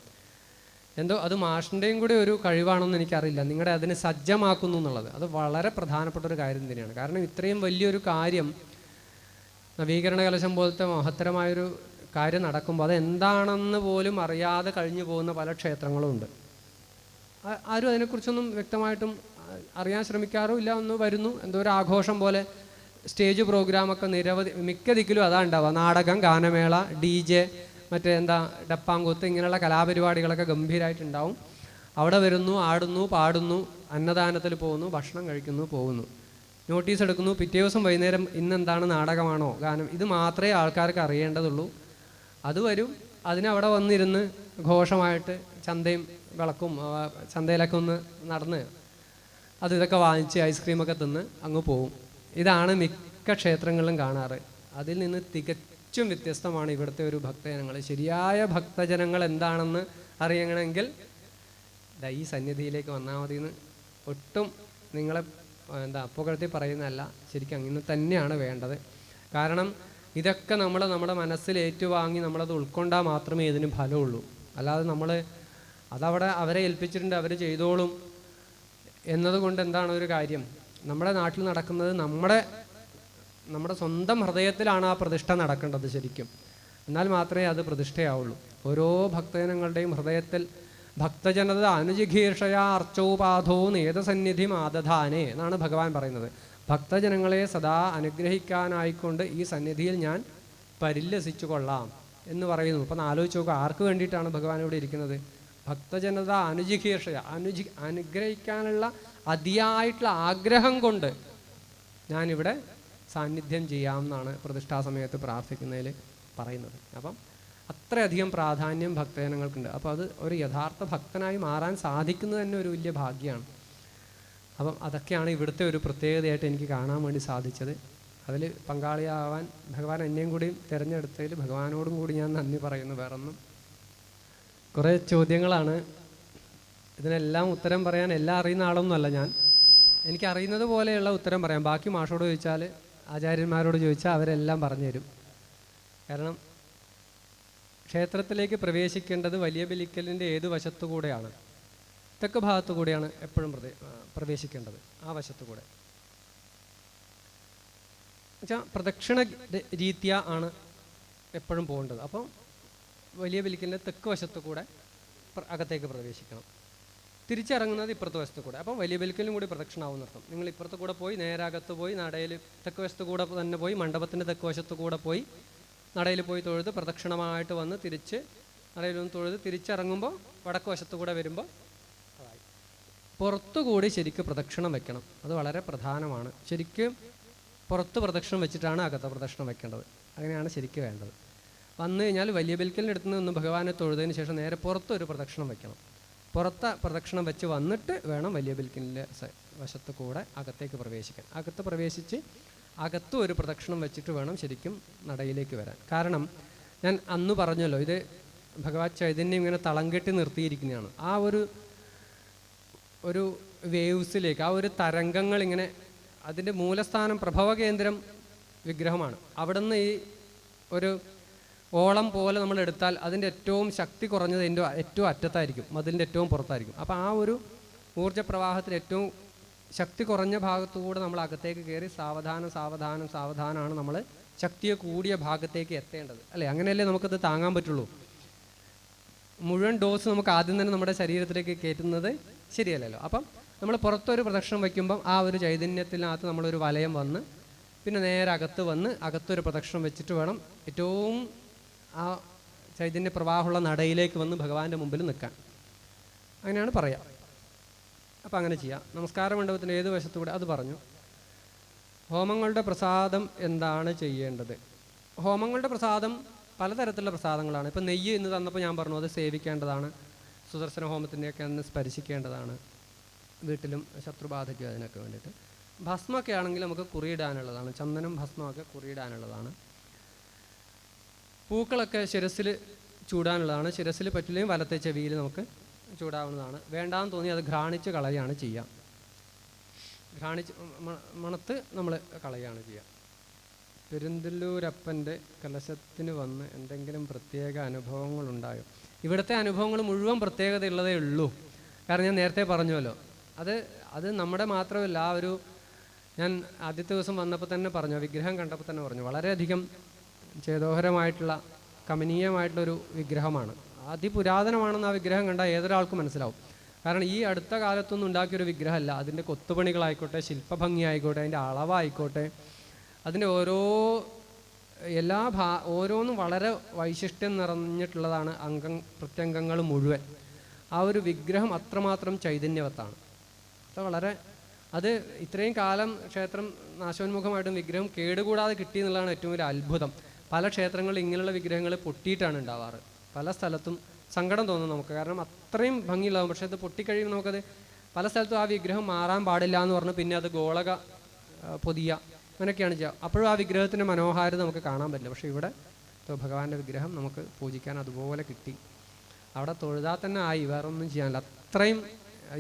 എന്തോ അത് മാഷിൻ്റെയും കൂടി ഒരു കഴിവാണെന്ന് എനിക്കറിയില്ല, നിങ്ങളുടെ അതിനെ സജ്ജമാക്കുന്നു എന്നുള്ളത്. അത് വളരെ പ്രധാനപ്പെട്ട ഒരു കാര്യം തന്നെയാണ്. കാരണം ഇത്രയും വലിയൊരു കാര്യം, നവീകരണ കലശം പോലത്തെ മഹത്തരമായൊരു കാര്യം നടക്കുമ്പോൾ അത് എന്താണെന്ന് പോലും അറിയാതെ കഴിഞ്ഞു പോകുന്ന പല ക്ഷേത്രങ്ങളും ഉണ്ട്. ആരും അതിനെക്കുറിച്ചൊന്നും വ്യക്തമായിട്ടും അറിയാൻ ശ്രമിക്കാറുമില്ല. ഒന്ന് വരുന്നു, എന്തോ ഒരു ആഘോഷം പോലെ സ്റ്റേജ് പ്രോഗ്രാമൊക്കെ നിരവധി, മിക്ക ദിക്കിലും അതാ ഉണ്ടാവുക. നാടകം, ഗാനമേള, DJ, മറ്റേ ഡപ്പാങ്കൂത്ത്, ഇങ്ങനെയുള്ള കലാപരിപാടികളൊക്കെ ഗംഭീരമായിട്ടുണ്ടാവും. അവിടെ വരുന്നു, ആടുന്നു, പാടുന്നു, അന്നദാനത്തിൽ പോകുന്നു, ഭക്ഷണം കഴിക്കുന്നു, പോകുന്നു, നോട്ടീസ് എടുക്കുന്നു. പിറ്റേ ദിവസം വൈകുന്നേരം ഇന്നെന്താണ്, നാടകമാണോ, ഗാനം, ഇത് മാത്രമേ ആൾക്കാർക്ക് അറിയേണ്ടതുള്ളൂ. അത് വരും, അതിനവിടെ വന്നിരുന്ന് ഘോഷമായിട്ട് ചന്തയും വിളക്കും ചന്തയിലൊക്കെ ഒന്ന് നടന്ന് ഇതൊക്കെ വാങ്ങിച്ച് ഐസ്ക്രീമൊക്കെ തിന്ന് അങ്ങ് പോവും. ഇതാണ് മിക്ക ക്ഷേത്രങ്ങളിലും കാണാറ്. അതിൽ നിന്ന് തികച്ചും വ്യത്യസ്തമാണ് ഇവിടുത്തെ ഒരു ഭക്തജനങ്ങൾ. ശരിയായ ഭക്തജനങ്ങൾ എന്താണെന്ന് അറിയണമെങ്കിൽ ഈ സന്നിധിയിലേക്ക് വന്നാൽ മതി എന്ന് ഒട്ടും നിങ്ങളെ പുകഴ്ത്തി പറയുന്നതല്ല, ശരിക്കും അങ്ങനെ തന്നെയാണ് വേണ്ടത്. കാരണം ഇതൊക്കെ നമ്മുടെ മനസ്സിൽ ഏറ്റുവാങ്ങി നമ്മളത് ഉൾക്കൊണ്ടാൽ മാത്രമേ ഇതിന് ഫലമുള്ളൂ. അല്ലാതെ നമ്മൾ അതവിടെ അവരെ ഏൽപ്പിച്ചിട്ടുണ്ട്, അവർ ചെയ്തോളും എന്നതുകൊണ്ട് എന്താണ് ഒരു കാര്യം? നമ്മുടെ നാട്ടിൽ നടക്കുന്നത് നമ്മുടെ സ്വന്തം ഹൃദയത്തിലാണ് ആ പ്രതിഷ്ഠ നടക്കേണ്ടത് ശരിക്കും. എന്നാൽ മാത്രമേ അത് പ്രതിഷ്ഠയാവുള്ളൂ. ഓരോ ഭക്തജനങ്ങളുടെയും ഹൃദയത്തിൽ ഭക്തജനത അനുജിഘീർഷയാ അർച്ചോപാധോ നേതസന്നിധി മാദധാനേ എന്നാണ് ഭഗവാൻ പറയുന്നത്. ഭക്തജനങ്ങളെ സദാ അനുഗ്രഹിക്കാനായിക്കൊണ്ട് ഈ സന്നിധിയിൽ ഞാൻ പരിലസിച്ചു കൊള്ളാം എന്ന് പറയുന്നു. അപ്പം ആലോചിച്ച് നോക്കുക, ആർക്ക് വേണ്ടിയിട്ടാണ് ഭഗവാൻ ഇവിടെ ഇരിക്കുന്നത്? ഭക്തജനത അനുജിഘീർഷയ, അനുഗ്രഹിക്കാനുള്ള അതിയായിട്ടുള്ള ആഗ്രഹം കൊണ്ട് ഞാനിവിടെ സാന്നിധ്യം ചെയ്യാമെന്നാണ് പ്രതിഷ്ഠാ സമയത്ത് പ്രാർത്ഥിക്കുന്നതിൽ പറയുന്നത്. അപ്പം അത്രയധികം പ്രാധാന്യം ഭക്തജനങ്ങൾക്കുണ്ട്. അപ്പോൾ അത് ഒരു യഥാർത്ഥ ഭക്തനായി മാറാൻ സാധിക്കുന്നത് തന്നെ ഒരു വലിയ ഭാഗ്യമാണ്. അപ്പം അതൊക്കെയാണ് ഇവിടുത്തെ ഒരു പ്രത്യേകതയായിട്ട് എനിക്ക് കാണാൻ വേണ്ടി സാധിച്ചത്. അതിൽ പങ്കാളിയാവാൻ ഭഗവാൻ എന്നെയും കൂടി തിരഞ്ഞെടുത്തതിൽ ഭഗവാനോടും കൂടി ഞാൻ നന്ദി പറയുന്നു. വേറൊന്നും. കുറേ ചോദ്യങ്ങളാണ്. ഇതിനെല്ലാം ഉത്തരം പറയാൻ എല്ലാം അറിയുന്ന ആളൊന്നുമല്ല ഞാൻ. എനിക്കറിയുന്നത് പോലെയുള്ള ഉത്തരം പറയാം. ബാക്കി മാഷോട് ചോദിച്ചാൽ, ആചാര്യന്മാരോട് ചോദിച്ചാൽ അവരെല്ലാം പറഞ്ഞുതരും. കാരണം ക്ഷേത്രത്തിലേക്ക് പ്രവേശിക്കേണ്ടത് വലിയ ബലിക്കലിൻ്റെ ഏത് വശത്തു കൂടെയാണ്? തെക്ക് ഭാഗത്തു കൂടെയാണ് എപ്പോഴും പ്രവേശിക്കേണ്ടത്, ആ വശത്തു കൂടെ. എന്നുവെച്ചാൽ പ്രദക്ഷിണ രീതിയ ആണ് എപ്പോഴും പോകേണ്ടത്. അപ്പം വലിയ ബലിക്കലിൻ്റെ തെക്ക് വശത്തു കൂടെ അകത്തേക്ക് പ്രവേശിക്കണം. തിരിച്ചിറങ്ങുന്നത് ഇപ്പുറത്തെ വശത്തു കൂടെ. അപ്പം വലിയ ബലിക്കലും കൂടി പ്രദക്ഷിണാവും അർത്ഥം. നിങ്ങൾ ഇപ്പുറത്ത് കൂടെ പോയി നേരെ അകത്ത് പോയി നടയിൽ തെക്ക് വശത്തു കൂടെ തന്നെ പോയി മണ്ഡപത്തിൻ്റെ തെക്ക് വശത്തു കൂടെ പോയി നടയിൽ പോയി തൊഴുത് പ്രദക്ഷിണമായിട്ട് വന്ന് തിരിച്ച് നടയിലൊന്ന് തൊഴുത് തിരിച്ചിറങ്ങുമ്പോൾ വടക്ക് വശത്തു കൂടെ വരുമ്പോൾ പുറത്തുകൂടി ശരിക്കും പ്രദക്ഷിണം വെക്കണം. അത് വളരെ പ്രധാനമാണ്. ശരിക്കും പുറത്ത് പ്രദക്ഷിണം വെച്ചിട്ടാണ് അകത്ത് പ്രദക്ഷിണം വെക്കേണ്ടത്. അങ്ങനെയാണ് ശരിക്കും വേണ്ടത്. വന്നു കഴിഞ്ഞാൽ വലിയ ബലിക്കലിൻ്റെ അടുത്ത് നിന്ന് ഭഗവാനെ തൊഴുതതിന് ശേഷം നേരെ പുറത്തൊരു പ്രദക്ഷിണം വെക്കണം. പുറത്ത് പ്രദക്ഷിണം വെച്ച് വന്നിട്ട് വേണം വലിയ ബലിക്കലിൻ്റെ വശത്ത് കൂടെ അകത്തേക്ക് പ്രവേശിക്കാൻ. അകത്ത് പ്രവേശിച്ച് അകത്തും ഒരു പ്രദക്ഷിണം വെച്ചിട്ട് വേണം ശരിക്കും നടയിലേക്ക് വരാൻ. കാരണം ഞാൻ അന്ന് പറഞ്ഞല്ലോ, ഇത് ഭഗവത് ചൈതന്യം ഇങ്ങനെ തളം കെട്ടി നിർത്തിയിരിക്കുന്നതാണ്. ആ ഒരു വേവ്സിലേക്ക്, ആ ഒരു തരംഗങ്ങൾ ഇങ്ങനെ, അതിൻ്റെ മൂലസ്ഥാനം പ്രഭവ കേന്ദ്രം വിഗ്രഹമാണ്. അവിടുന്ന് ഈ ഒരു ഓളം പോലെ നമ്മൾ എടുത്താൽ അതിൻ്റെ ഏറ്റവും ശക്തി കുറഞ്ഞത് അതിൻ്റെ ഏറ്റവും അറ്റത്തായിരിക്കും, മതിലിൻ്റെ ഏറ്റവും പുറത്തായിരിക്കും. അപ്പോൾ ആ ഒരു ഊർജ്ജപ്രവാഹത്തിൽ ഏറ്റവും ശക്തി കുറഞ്ഞ ഭാഗത്തുകൂടെ നമ്മൾ അകത്തേക്ക് കയറി സാവധാനമാണ് നമ്മൾ ശക്തിയെ കൂടിയ ഭാഗത്തേക്ക് എത്തേണ്ടത്, അല്ലേ? അങ്ങനെയല്ലേ നമുക്കത് താങ്ങാൻ പറ്റുള്ളൂ. മുഴുവൻ ഡോസ് നമുക്ക് ആദ്യം തന്നെ നമ്മുടെ ശരീരത്തിലേക്ക് കയറ്റുന്നത് ശരിയല്ലല്ലോ. അപ്പം നമ്മൾ പുറത്തൊരു പ്രദക്ഷിണം വയ്ക്കുമ്പം ആ ഒരു ചൈതന്യത്തിനകത്ത് നമ്മളൊരു വലയം വന്ന് പിന്നെ നേരെ അകത്ത് വന്ന് അകത്തൊരു പ്രദക്ഷിണം വെച്ചിട്ട് വേണം ഏറ്റവും ആ ചൈതന്യ പ്രവാഹമുള്ള നടയിലേക്ക് വന്ന് ഭഗവാന്റെ മുമ്പിൽ നിൽക്കാൻ. അങ്ങനെയാണ് പറയാം. അപ്പം അങ്ങനെ ചെയ്യാം. നമസ്കാര മണ്ഡപത്തിൻ്റെ ഏത് വശത്തുകൂടെ അത് പറഞ്ഞു. ഹോമങ്ങളുടെ പ്രസാദം എന്താണ് ചെയ്യേണ്ടത്? ഹോമങ്ങളുടെ പ്രസാദം പലതരത്തിലുള്ള പ്രസാദങ്ങളാണ്. ഇപ്പം നെയ്യ് ഇന്ന് തന്നപ്പോൾ ഞാൻ പറഞ്ഞു അത് സേവിക്കേണ്ടതാണ്. സുദർശന ഹോമത്തിൻ്റെയൊക്കെ അന്ന് സ്പരിശിക്കേണ്ടതാണ് വീട്ടിലും ശത്രുബാധയ്ക്കും അതിനൊക്കെ വേണ്ടിയിട്ട്. ഭസ്മൊക്കെ ആണെങ്കിൽ നമുക്ക് കുറിയിടാനുള്ളതാണ്. ചന്ദനം ഭസ്മമൊക്കെ കുറിയിടാനുള്ളതാണ്. പൂക്കളൊക്കെ ശിരസിൽ ചൂടാനുള്ളതാണ്. ശിരസിൽ പറ്റില്ലെങ്കിൽ വലത്തെ ചെവിയിൽ നമുക്ക് ചൂടാവുന്നതാണ്. വേണ്ടാന്ന് തോന്നി അത് ഘ്രാണിച്ച് കളയുകയാണ് ചെയ്യുക. ഘ്രാണിച്ച് മണത്ത് നമ്മൾ കളയുകയാണ് ചെയ്യുക. പെരുന്തല്ലൂരപ്പൻ്റെ കലശത്തിന് വന്ന് എന്തെങ്കിലും പ്രത്യേക അനുഭവങ്ങളുണ്ടായോ? ഇവിടുത്തെ അനുഭവങ്ങൾ മുഴുവൻ പ്രത്യേകതയുള്ളതേ ഉള്ളൂ. കാരണം ഞാൻ നേരത്തെ പറഞ്ഞുവല്ലോ, അത് നമ്മുടെ മാത്രമല്ല. ഞാൻ ആദ്യത്തെ ദിവസം വന്നപ്പോൾ തന്നെ പറഞ്ഞു, വിഗ്രഹം കണ്ടപ്പോൾ തന്നെ പറഞ്ഞു, വളരെയധികം ചേതോഹരമായിട്ടുള്ള കമനീയമായിട്ടുള്ളൊരു വിഗ്രഹമാണ്. അതിപുരാതനമാണെന്ന് ആ വിഗ്രഹം കണ്ടാൽ ഏതൊരാൾക്കും മനസ്സിലാവും. കാരണം ഈ അടുത്ത കാലത്തൊന്നും ഉണ്ടാക്കിയൊരു വിഗ്രഹമല്ല. അതിൻ്റെ കൊത്തുപണികളായിക്കോട്ടെ, ശില്പഭംഗി ആയിക്കോട്ടെ, അതിൻ്റെ അളവായിക്കോട്ടെ, അതിൻ്റെ ഓരോന്നും വളരെ വൈശിഷ്ട്യം നിറഞ്ഞിട്ടുള്ളതാണ്. പ്രത്യംഗങ്ങൾ മുഴുവൻ. ആ ഒരു വിഗ്രഹം അത്രമാത്രം ചൈതന്യവത്താണ്. അത് ഇത്രയും കാലം ക്ഷേത്രം നാശോന്മുഖമായിട്ടും വിഗ്രഹം കേടുകൂടാതെ കിട്ടി എന്നുള്ളതാണ് ഏറ്റവും വലിയ അത്ഭുതം. പല ക്ഷേത്രങ്ങളിൽ ഇങ്ങനെയുള്ള വിഗ്രഹങ്ങൾ പൊട്ടിയിട്ടാണ് ഉണ്ടാവാറ്. പല സ്ഥലത്തും സങ്കടം തോന്നും നമുക്ക്. കാരണം അത്രയും ഭംഗിയുള്ളതാവും. പക്ഷേ അത് പൊട്ടിക്കഴിയുമ്പോൾ നമുക്കത് പല സ്ഥലത്തും ആ വിഗ്രഹം മാറാൻ പാടില്ല എന്ന് പറഞ്ഞ് പിന്നെ അത് ഗോളക പൊതിയ അങ്ങനെയൊക്കെയാണ് ചെയ്യുക. അപ്പോഴും ആ വിഗ്രഹത്തിൻ്റെ മനോഹാരിത നമുക്ക് കാണാൻ പറ്റില്ല. പക്ഷേ ഇവിടെ ഭഗവാന്റെ വിഗ്രഹം നമുക്ക് പൂജിക്കാൻ അതുപോലെ കിട്ടി. അവിടെ തൊഴുതാൽ തന്നെ ആയി, വേറെ ഒന്നും ചെയ്യാനില്ല. അത്രയും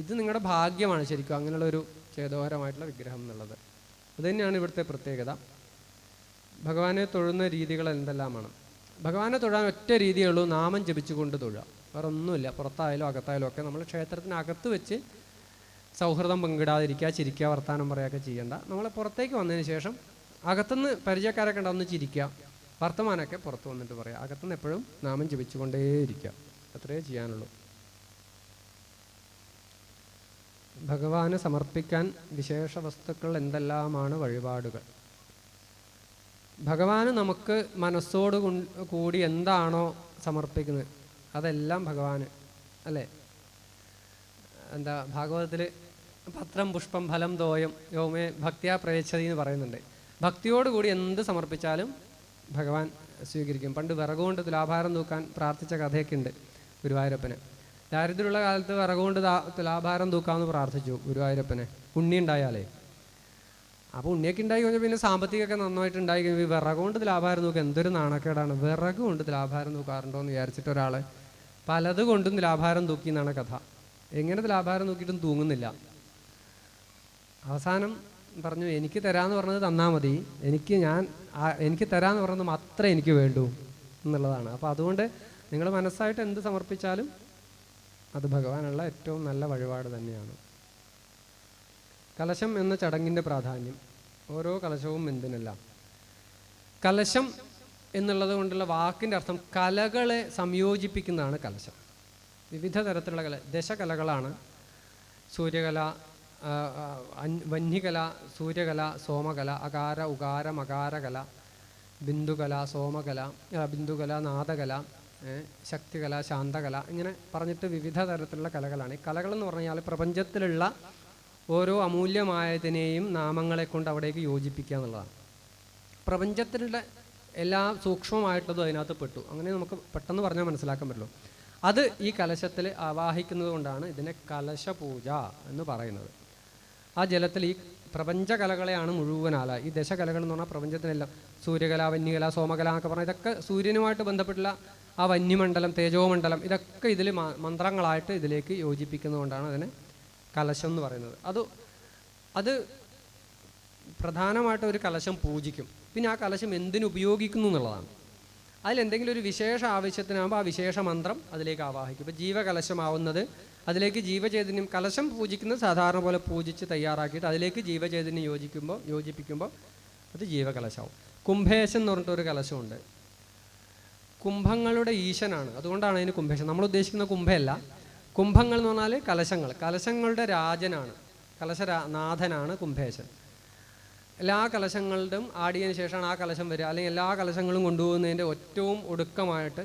ഇത് നിങ്ങളുടെ ഭാഗ്യമാണ് ശരിക്കും അങ്ങനെയുള്ളൊരു ചേതോഹരമായിട്ടുള്ള വിഗ്രഹം എന്നുള്ളത്. അതുതന്നെയാണ് ഇവിടുത്തെ പ്രത്യേകത. ഭഗവാനെ തൊഴുന്ന രീതികൾ എന്തെല്ലാമാണ്? ഭഗവാനെ തൊഴാൻ ഒറ്റ രീതിയേ ഉള്ളൂ, നാമം ജപിച്ചുകൊണ്ട് തൊഴുക. വേറെ ഒന്നുമില്ല. പുറത്തായാലും അകത്തായാലും ഒക്കെ നമ്മൾ ക്ഷേത്രത്തിനകത്ത് വെച്ച് സൗഹൃദം പങ്കിടാതിരിക്കുക, ചിരിക്കുക, വർത്തമാനം പറയുകയൊക്കെ ചെയ്യേണ്ട. നമ്മൾ പുറത്തേക്ക് വന്നതിന് ശേഷം അകത്തുനിന്ന് പരിചയക്കാരൊക്കെ ഉണ്ടാവുന്ന ചിരിക്കുക, വർത്തമാനമൊക്കെ പുറത്ത് വന്നിട്ട് പറയുക. അകത്തുനിന്ന് എപ്പോഴും നാമം ജപിച്ചുകൊണ്ടേയിരിക്കുക. അത്രയേ ചെയ്യാനുള്ളൂ. ഭഗവാന് സമർപ്പിക്കാൻ വിശേഷ വസ്തുക്കൾ എന്തെല്ലാമാണ് വഴിപാടുകൾ? ഭഗവാന് നമുക്ക് മനസ്സോട് കൂടി എന്താണോ സമർപ്പിക്കുന്നത് അതെല്ലാം ഭഗവാന്, അല്ലേ? ഭാഗവതത്തിൽ പത്രം പുഷ്പം ഫലം തോയം യോമേ ഭക്തിയാ പ്രയച്ഛതി എന്ന് പറയുന്നുണ്ട്. ഭക്തിയോടുകൂടി എന്ത് സമർപ്പിച്ചാലും ഭഗവാൻ സ്വീകരിക്കും. പണ്ട് വിറകുകൊണ്ട് തുലാഭാരം തൂക്കാൻ പ്രാർത്ഥിച്ച കഥയൊക്കെ ഉണ്ട് ഗുരുവായൂരപ്പന്. ദാരിദ്ര്യമുള്ള കാലത്ത് വിറകുകൊണ്ട് തുലാഭാരം തൂക്കാമെന്ന് പ്രാർത്ഥിച്ചു ഗുരുവായൂരപ്പനെ, ഉണ്ണി ഉണ്ടായാലേ. അപ്പോൾ ഉണ്ണിയൊക്കെ ഉണ്ടായി കഴിഞ്ഞാൽ പിന്നെ സാമ്പത്തികമൊക്കെ നന്നായിട്ട് ഉണ്ടായി കഴിഞ്ഞാൽ വിറകുകൊണ്ട് തുലാഭാരം തൂക്കുക എന്തൊരു നാണക്കേടാണ്. വിറക് കൊണ്ട് തുലാഭാരം തൂക്കാറുണ്ടോ എന്ന് വിചാരിച്ചിട്ട് ഒരാൾ പലത് കൊണ്ടും തുലാഭാരം തൂക്കി എന്നാണ് കഥ. എങ്ങനെ തുലാഭാരം തൂക്കിയിട്ടും തൂങ്ങുന്നില്ല. അവസാനം പറഞ്ഞു, എനിക്ക് തരാമെന്ന് പറഞ്ഞത് തന്നാൽ മതി, എനിക്ക് തരാമെന്ന് പറഞ്ഞത് മാത്രമേ എനിക്ക് വേണ്ടൂ എന്നുള്ളതാണ്. അപ്പോൾ അതുകൊണ്ട് നിങ്ങൾ മനസ്സായിട്ട് എന്ത് സമർപ്പിച്ചാലും അത് ഭഗവാനുള്ള ഏറ്റവും നല്ല വഴിപാട് തന്നെയാണ്. കലശം എന്ന ചടങ്ങിൻ്റെ പ്രാധാന്യം. ഓരോ കലശവും എന്തിനല്ല. കലശം എന്നുള്ളത് കൊണ്ടുള്ള വാക്കിൻ്റെ അർത്ഥം കലകളെ സംയോജിപ്പിക്കുന്നതാണ് കലശം. വിവിധ തരത്തിലുള്ള ദശകലകളാണ്. സൂര്യകല, വന്യകല, സൂര്യകല, സോമകല, അകാര ഉകാര മകാരകല, ബിന്ദുകല, ബിന്ദുകല, നാദകല, ശക്തികല, ശാന്തകല, ഇങ്ങനെ പറഞ്ഞിട്ട് വിവിധ തരത്തിലുള്ള കലകളാണ്. ഈ കലകളെന്ന് പറഞ്ഞാൽ പ്രപഞ്ചത്തിലുള്ള ഓരോ അമൂല്യമായതിനെയും നാമങ്ങളെ കൊണ്ട് അവിടേക്ക് യോജിപ്പിക്കുക എന്നുള്ളതാണ്. പ്രപഞ്ചത്തിലുള്ള എല്ലാ സൂക്ഷ്മമായിട്ടുള്ളതും അതിനകത്ത് പെട്ടു. അങ്ങനെ നമുക്ക് പെട്ടെന്ന് പറഞ്ഞാൽ മനസ്സിലാക്കാൻ പറ്റുള്ളൂ. അത് ഈ കലശത്തിൽ ആവാഹിക്കുന്നത് കൊണ്ടാണ് ഇതിനെ കലശപൂജ എന്ന് പറയുന്നത്. ആ ജലത്തിൽ ഈ പ്രപഞ്ചകലകളെയാണ് മുഴുവനാല. ഈ ദശകലകൾ എന്ന് പറഞ്ഞാൽ പ്രപഞ്ചത്തിനെല്ലാം സൂര്യകല, വന്യകല, സോമകല എന്നൊക്കെ പറഞ്ഞാൽ ഇതൊക്കെ സൂര്യനുമായിട്ട് ബന്ധപ്പെട്ടുള്ള ആ വന്യമണ്ഡലം, തേജോമണ്ഡലം, ഇതൊക്കെ ഇതിൽ മന്ത്രങ്ങളായിട്ട് ഇതിലേക്ക് യോജിപ്പിക്കുന്നതുകൊണ്ടാണ് അതിനെ കലശം എന്ന് പറയുന്നത്. അത് പ്രധാനമായിട്ട് ഒരു കലശം പൂജിക്കും. പിന്നെ ആ കലശം എന്തിനുപയോഗിക്കുന്നു എന്നുള്ളതാണ്. അതിലെന്തെങ്കിലും ഒരു വിശേഷ ആവശ്യത്തിനാകുമ്പോൾ ആ വിശേഷ മന്ത്രം അതിലേക്ക് ആവാഹിക്കും. ഇപ്പോൾ ജീവകലശമാവുന്നത് അതിലേക്ക് ജീവചൈതന്യം, കലശം പൂജിക്കുന്നത് സാധാരണ പോലെ പൂജിച്ച് തയ്യാറാക്കിയിട്ട് അതിലേക്ക് ജീവചൈതന്യം യോജിപ്പിക്കുമ്പോൾ അത് ജീവകലശമാവും. കുംഭേശൻ എന്ന് പറഞ്ഞിട്ടൊരു കലശമുണ്ട്. കുംഭങ്ങളുടെ ഈശനാണ്, അതുകൊണ്ടാണ് അതിന് കുംഭേശൻ. നമ്മൾ ഉദ്ദേശിക്കുന്ന കുംഭയല്ല. കുംഭങ്ങൾ എന്ന് പറഞ്ഞാൽ കലശങ്ങളുടെ രാജനാണ്, കലശനാഥനാണ് കുംഭേശൻ. എല്ലാ കലശങ്ങളുടെയും ആടിയതിന് ശേഷമാണ് ആ കലശം വരിക. അല്ലെങ്കിൽ എല്ലാ കലശങ്ങളും കൊണ്ടുപോകുന്നതിൻ്റെ ഏറ്റവും ഒടുക്കമായിട്ട്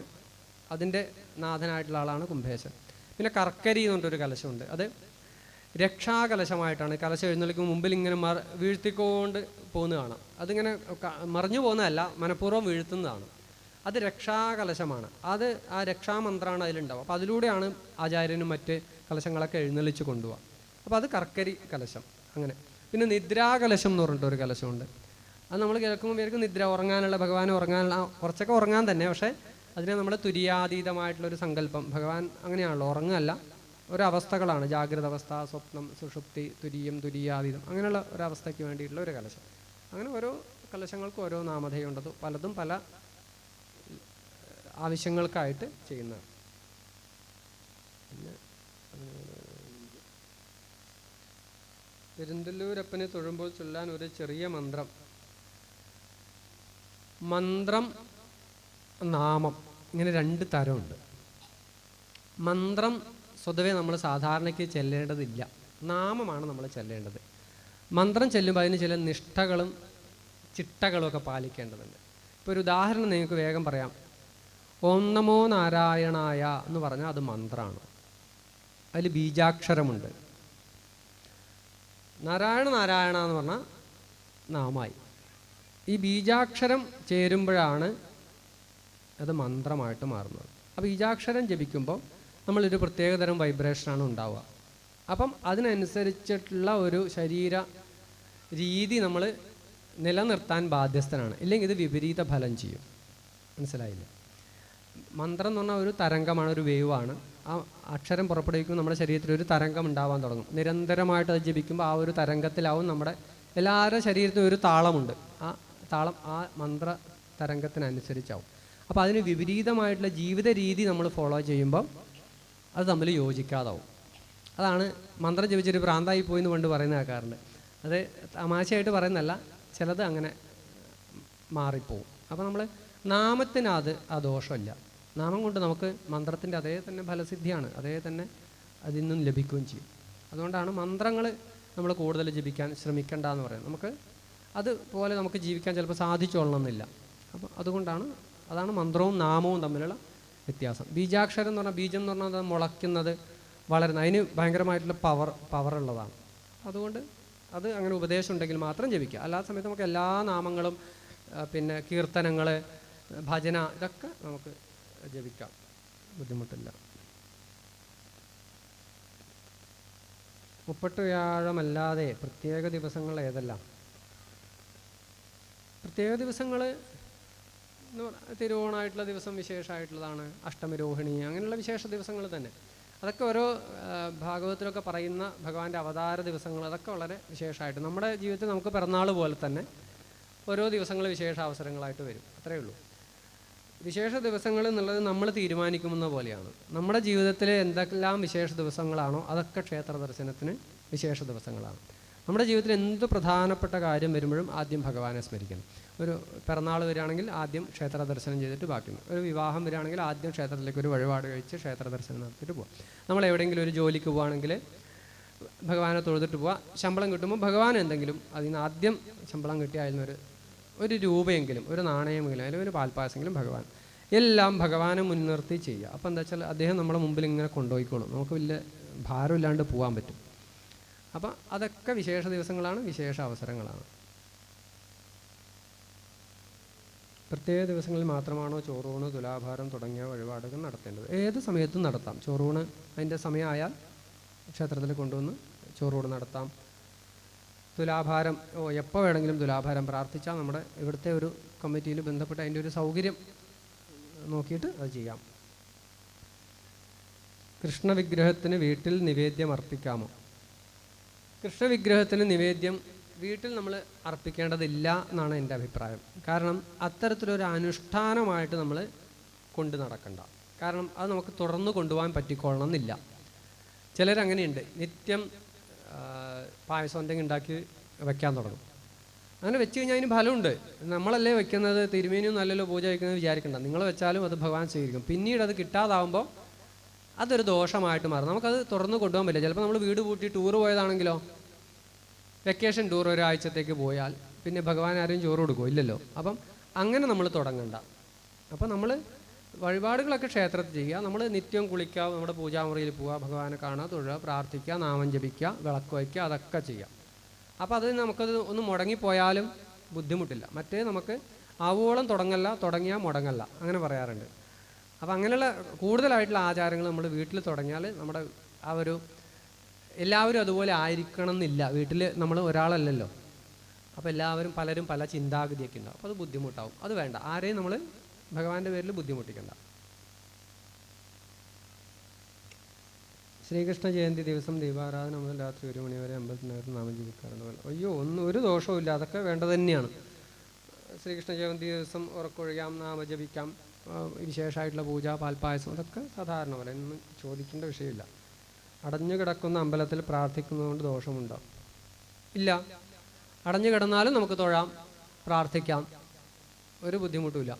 അതിൻ്റെ നാഥനായിട്ടുള്ള ആളാണ് കുംഭേശൻ. പിന്നെ കർക്കരി എന്ന് പറഞ്ഞിട്ടൊരു കലശമുണ്ട്. അത് രക്ഷാകലശമായിട്ടാണ്. കലശം എഴുന്നള്ളിക്കുമ്പോൾ മുമ്പിൽ ഇങ്ങനെ വീഴ്ത്തിക്കൊണ്ട് പോകുന്നത് കാണാം. അതിങ്ങനെ മറിഞ്ഞു പോകുന്നതല്ല, മനഃപൂർവ്വം വീഴ്ത്തുന്നതാണ്. അത് രക്ഷാകലശമാണ്. ആ രക്ഷാമന്ത്രമാണ് അതിലുണ്ടാവുക. അപ്പോൾ അതിലൂടെയാണ് ആചാര്യനും മറ്റ് കലശങ്ങളൊക്കെ എഴുന്നള്ളിച്ച് കൊണ്ടുപോകുക. അപ്പോൾ അത് കർക്കരി കലശം. അങ്ങനെ പിന്നെ നിദ്രാകലശം എന്ന് പറഞ്ഞിട്ടൊരു കലശമുണ്ട്. അത് നമ്മൾ കേൾക്കുമ്പോൾ പേർക്ക് നിദ്ര, ഉറങ്ങാനുള്ള, ഭഗവാൻ ഉറങ്ങാനുള്ള, കുറച്ചൊക്കെ ഉറങ്ങാൻ തന്നെ, പക്ഷേ അതിനെ നമ്മുടെ തുര്യാതീതമായിട്ടുള്ളൊരു സങ്കല്പം. ഭഗവാൻ അങ്ങനെയാണല്ലോ, ഉറങ്ങല്ല, ഒരവസ്ഥകളാണ്. ജാഗ്രത അവസ്ഥ, സ്വപ്നം, സുഷുപ്തി, തുര്യം, തുര്യാതീതം, അങ്ങനെയുള്ള ഒരവസ്ഥയ്ക്ക് വേണ്ടിയിട്ടുള്ള ഒരു കലശം. അങ്ങനെ ഓരോ കലശങ്ങൾക്ക് ഓരോ നാമധേയമുണ്ടത്, പലതും പല ആവശ്യങ്ങൾക്കായിട്ട് ചെയ്യുന്നതാണ്. പിന്നെ പെരുന്തല്ലൂരപ്പനെ തൊഴുമ്പോൾ ചൊല്ലാൻ ഒരു ചെറിയ മന്ത്രം. മന്ത്രം, നാമം, ഇങ്ങനെ 2 തരമുണ്ട്. മന്ത്രം സ്വതവേ നമ്മൾ സാധാരണയ്ക്ക് ചെല്ലേണ്ടതില്ല, നാമമാണ് നമ്മൾ ചെല്ലേണ്ടത്. മന്ത്രം ചെല്ലുമ്പോൾ അതിന് ചില നിഷ്ഠകളും ചിട്ടകളും ഒക്കെ പാലിക്കേണ്ടതുണ്ട്. ഇപ്പോൾ ഒരു ഉദാഹരണം നിങ്ങൾക്ക് വേഗം പറയാം. ഓം നമോ നാരായണായ എന്ന് പറഞ്ഞാൽ അത് മന്ത്രമാണ്, അതിൽ ബീജാക്ഷരമുണ്ട്. നാരായണ നാരായണ എന്ന് പറഞ്ഞാൽ നാമായി. ഈ ബീജാക്ഷരം ചേരുമ്പോഴാണ് അത് മന്ത്രമായിട്ട് മാറുന്നത്. ആ ബീജാക്ഷരം ജപിക്കുമ്പോൾ നമ്മളൊരു പ്രത്യേകതരം വൈബ്രേഷനാണ് ഉണ്ടാവുക. അപ്പം അതിനനുസരിച്ചിട്ടുള്ള ഒരു ശരീര രീതി നമ്മൾ നിലനിർത്താൻ ബാധ്യസ്ഥനാണ്, ഇല്ലെങ്കിൽ ഇത് വിപരീത ഫലം ചെയ്യും. മനസ്സിലായില്ലേ? മന്ത്രം എന്ന് പറഞ്ഞാൽ ഒരു തരംഗമാണ്, ഒരു വേവാണ്. ആ അക്ഷരം പുറപ്പെടുവിക്കുമ്പോൾ നമ്മുടെ ശരീരത്തിൽ ഒരു തരംഗം ഉണ്ടാവാൻ തുടങ്ങും. നിരന്തരമായിട്ട് അത് ജപിക്കുമ്പോൾ ആ ഒരു തരംഗത്തിലാവും നമ്മുടെ എല്ലാവരുടെ ശരീരത്തിനും ഒരു താളമുണ്ട്. ആ താളം ആ മന്ത്ര തരംഗത്തിനനുസരിച്ചാവും. അപ്പോൾ അതിന് വിപരീതമായിട്ടുള്ള ജീവിത രീതി നമ്മൾ ഫോളോ ചെയ്യുമ്പോൾ അത് തമ്മിൽ യോജിക്കാതാവും. അതാണ് മന്ത്രം ജപിച്ചൊരു ഭ്രാന്തായി പോയി എന്ന് പണ്ട് പറയുന്ന കേൾക്കാറുണ്ട്. അത് തമാശയായിട്ട് പറയുന്നതല്ല, ചിലത് അങ്ങനെ മാറിപ്പോവും. അപ്പോൾ നമ്മൾ നാമത്തിനത് ആ ദോഷമില്ല. നാമം കൊണ്ട് നമുക്ക് മന്ത്രത്തിൻ്റെ അതേ തന്നെ ഫലസിദ്ധിയാണ്, അതേ തന്നെ അതിൽ നിന്നും ലഭിക്കുകയും ചെയ്യും. അതുകൊണ്ടാണ് മന്ത്രങ്ങൾ നമ്മൾ കൂടുതൽ ജപിക്കാൻ ശ്രമിക്കേണ്ട എന്ന് പറയുന്നത്. നമുക്ക് അതുപോലെ നമുക്ക് ജീവിക്കാൻ ചിലപ്പോൾ സാധിച്ചോളണമെന്നില്ല. അപ്പോൾ അതാണ് മന്ത്രവും നാമവും തമ്മിലുള്ള വ്യത്യാസം. ബീജാക്ഷരം എന്ന് പറഞ്ഞാൽ, ബീജം എന്ന് പറഞ്ഞാൽ അത് മുളയ്ക്കുന്നത്, വളരുന്നത്, അതിന് ഭയങ്കരമായിട്ടുള്ള പവറുള്ളതാണ്. അതുകൊണ്ട് അത് അങ്ങനെ ഉപദേശം ഉണ്ടെങ്കിൽ മാത്രം ജപിക്കുക. അല്ലാത്ത സമയത്ത് നമുക്ക് എല്ലാ നാമങ്ങളും പിന്നെ കീർത്തനങ്ങൾ, ഭജന, ഇതൊക്കെ നമുക്ക് ജപിക്കാം, ബുദ്ധിമുട്ടില്ല. 30 വ്യാഴമല്ലാതെ പ്രത്യേക ദിവസങ്ങൾ ഏതെല്ലാം? പ്രത്യേക ദിവസങ്ങൾ തിരുവോണമായിട്ടുള്ള ദിവസം വിശേഷമായിട്ടുള്ളതാണ്, അഷ്ടമി, രോഹിണി, അങ്ങനെയുള്ള വിശേഷ ദിവസങ്ങൾ തന്നെ. അതൊക്കെ ഓരോ ഭാഗവതത്തിലൊക്കെ പറയുന്ന ഭഗവാന്റെ അവതാര ദിവസങ്ങൾ, അതൊക്കെ വളരെ വിശേഷമായിട്ട് നമ്മുടെ ജീവിതത്തിൽ നമുക്ക് പിറന്നാൾ പോലെ തന്നെ ഓരോ ദിവസങ്ങൾ വിശേഷ അവസരങ്ങളായിട്ട് വരും. അത്രയേ ഉള്ളൂ. വിശേഷ ദിവസങ്ങൾ എന്നുള്ളത് നമ്മൾ തീരുമാനിക്കുന്ന പോലെയാണ്. നമ്മുടെ ജീവിതത്തിൽ എന്തെല്ലാം വിശേഷ ദിവസങ്ങളാണോ അതൊക്കെ ക്ഷേത്ര ദർശനത്തിന് വിശേഷ ദിവസങ്ങളാണ്. നമ്മുടെ ജീവിതത്തിൽ എന്ത് പ്രധാനപ്പെട്ട കാര്യം വരുമ്പോഴും ആദ്യം ഭഗവാനെ സ്മരിക്കണം. ഒരു പിറന്നാൾ വരികയാണെങ്കിൽ ആദ്യം ക്ഷേത്ര ദർശനം ചെയ്തിട്ട് ബാക്കി. ഒരു വിവാഹം വരികയാണെങ്കിൽ ആദ്യം ക്ഷേത്രത്തിലേക്ക് ഒരു വഴിപാട് കഴിച്ച് ക്ഷേത്ര ദർശനം നടത്തിയിട്ട് പോവാം. നമ്മൾ എവിടെയെങ്കിലും ഒരു ജോലിക്ക് പോവുകയാണെങ്കിൽ ഭഗവാനെ തൊഴുതിട്ട് പോവാം. ശമ്പളം കിട്ടുമ്പോൾ ഭഗവാൻ എന്തെങ്കിലും അതിൽ നിന്ന് ആദ്യം ശമ്പളം കിട്ടിയായിരുന്ന ഒരു രൂപയെങ്കിലും, ഒരു നാണയമെങ്കിലും, അല്ലെങ്കിൽ ഒരു പാൽപ്പായസെങ്കിലും ഭഗവാൻ, എല്ലാം ഭഗവാനെ മുൻനിർത്തി ചെയ്യുക. അപ്പോൾ എന്താ വെച്ചാൽ അദ്ദേഹം നമ്മുടെ മുമ്പിൽ ഇങ്ങനെ കൊണ്ടുപോയിക്കോളും, നമുക്ക് വലിയ ഭാരമില്ലാണ്ട് പോകാൻ പറ്റും. അപ്പം അതൊക്കെ വിശേഷ ദിവസങ്ങളാണ്, വിശേഷ അവസരങ്ങളാണ്. പ്രത്യേക ദിവസങ്ങളിൽ മാത്രമാണോ ചോറൂണ്, തുലാഭാരം തുടങ്ങിയ വഴിപാടുകൾ നടത്തേണ്ടത്? ഏത് സമയത്തും നടത്താം. ചോറൂണ് അതിൻ്റെ സമയമായാൽ ക്ഷേത്രത്തിൽ കൊണ്ടുവന്ന് ചോറൂണ് നടത്താം. തുലാഭാരം എപ്പോൾ വേണമെങ്കിലും തുലാഭാരം പ്രാർത്ഥിച്ചാൽ നമ്മുടെ ഇവിടുത്തെ ഒരു കമ്മിറ്റിയിൽ ബന്ധപ്പെട്ട് അതിൻ്റെ ഒരു സൗകര്യം നോക്കിയിട്ട് അത് ചെയ്യാം. കൃഷ്ണവിഗ്രഹത്തിന് വീട്ടിൽ നിവേദ്യം അർപ്പിക്കാമോ? കൃഷ്ണവിഗ്രഹത്തിന് നിവേദ്യം വീട്ടിൽ നമ്മൾ അർപ്പിക്കേണ്ടതില്ല എന്നാണ് എൻ്റെ അഭിപ്രായം. കാരണം അത്തരത്തിലൊരു അനുഷ്ഠാനമായിട്ട് നമ്മൾ കൊണ്ട് നടക്കണ്ട. കാരണം അത് നമുക്ക് തുടർന്ന് കൊണ്ടുപോകാൻ പറ്റിക്കൊള്ളണം എന്നില്ല. ചിലരങ്ങനെയുണ്ട്, നിത്യം പായസം എന്തെങ്കിലും ഉണ്ടാക്കി വയ്ക്കാൻ തുടങ്ങും. അങ്ങനെ വെച്ച് കഴിഞ്ഞാൽ അതിന് ഫലമുണ്ട്. നമ്മളല്ലേ വെക്കുന്നത്, തിരുമേനിയൊന്നും അല്ലല്ലോ പൂജ വയ്ക്കുന്നത് വിചാരിക്കണ്ട. നിങ്ങൾ വെച്ചാലും അത് ഭഗവാൻ സ്വീകരിക്കും. പിന്നീട് അത് കിട്ടാതാവുമ്പോൾ അതൊരു ദോഷമായിട്ട് മാറും. നമുക്കത് തുറന്ന് കൊണ്ടുപോകാൻ പറ്റില്ല. ചിലപ്പോൾ നമ്മൾ വീട് പൂട്ടി ടൂർ പോയതാണെങ്കിലോ, വെക്കേഷൻ ടൂർ ഒരാഴ്ചത്തേക്ക് പോയാൽ പിന്നെ ഭഗവാൻ ആരും ചോറ് കൊടുക്കുമോ? ഇല്ലല്ലോ. അപ്പം അങ്ങനെ നമ്മൾ തുടങ്ങണ്ട. അപ്പം നമ്മൾ വഴിപാടുകളൊക്കെ ക്ഷേത്രത്തിൽ ചെയ്യുക. നമ്മൾ നിത്യം കുളിക്കുക, നമ്മുടെ പൂജാമുറിയിൽ പോവുക, ഭഗവാനെ കാണുക, തൊഴുക, പ്രാർത്ഥിക്കുക, നാമം ജപിക്കുക, വിളക്ക് വയ്ക്കുക, അതൊക്കെ ചെയ്യാം. അപ്പോൾ അത് നമുക്കത് ഒന്ന് മുടങ്ങിപ്പോയാലും ബുദ്ധിമുട്ടില്ല. മറ്റേ നമുക്ക് ആവോളം തുടങ്ങിയാൽ മുടങ്ങല്ല, അങ്ങനെ പറയാറുണ്ട്. അപ്പോൾ അങ്ങനെയുള്ള കൂടുതലായിട്ടുള്ള ആചാരങ്ങൾ നമ്മൾ വീട്ടിൽ തുടങ്ങിയാൽ നമ്മുടെ ആ ഒരു എല്ലാവരും അതുപോലെ ആയിരിക്കണം എന്നില്ല. വീട്ടിൽ നമ്മൾ ഒരാളല്ലല്ലോ. അപ്പോൾ എല്ലാവരും പലരും പല ചിന്താഗതിയൊക്കെ ഉണ്ടാവും. അപ്പോൾ അത് ബുദ്ധിമുട്ടാവും. അത് വേണ്ട. ആരെയും നമ്മൾ ഭഗവാന്റെ പേരിൽ ബുദ്ധിമുട്ടിക്കണ്ട. ശ്രീകൃഷ്ണ ജയന്തി ദിവസം ദീപാരാധന മുതൽ രാത്രി 1 മണി വരെ അമ്പലത്തിനകത്ത് നാമം ജപിക്കാറുണ്ട്. അയ്യോ, ഒരു ദോഷവും ഇല്ല. അതൊക്കെ വേണ്ടത് തന്നെയാണ്. ശ്രീകൃഷ്ണ ജയന്തി ദിവസം ഉറക്കൊഴിയാം, നാമജപിക്കാം, വിശേഷമായിട്ടുള്ള പൂജ, പാൽപ്പായസം, അതൊക്കെ സാധാരണ പോലെ, ഒന്നും ചോദിക്കേണ്ട വിഷയമില്ല. അടഞ്ഞു കിടക്കുന്ന അമ്പലത്തിൽ പ്രാർത്ഥിക്കുന്നതുകൊണ്ട് ദോഷമുണ്ടോ? ഇല്ല. അടഞ്ഞു കിടന്നാലും നമുക്ക് തൊഴാം, പ്രാർത്ഥിക്കാം, ഒരു ബുദ്ധിമുട്ടുമില്ല.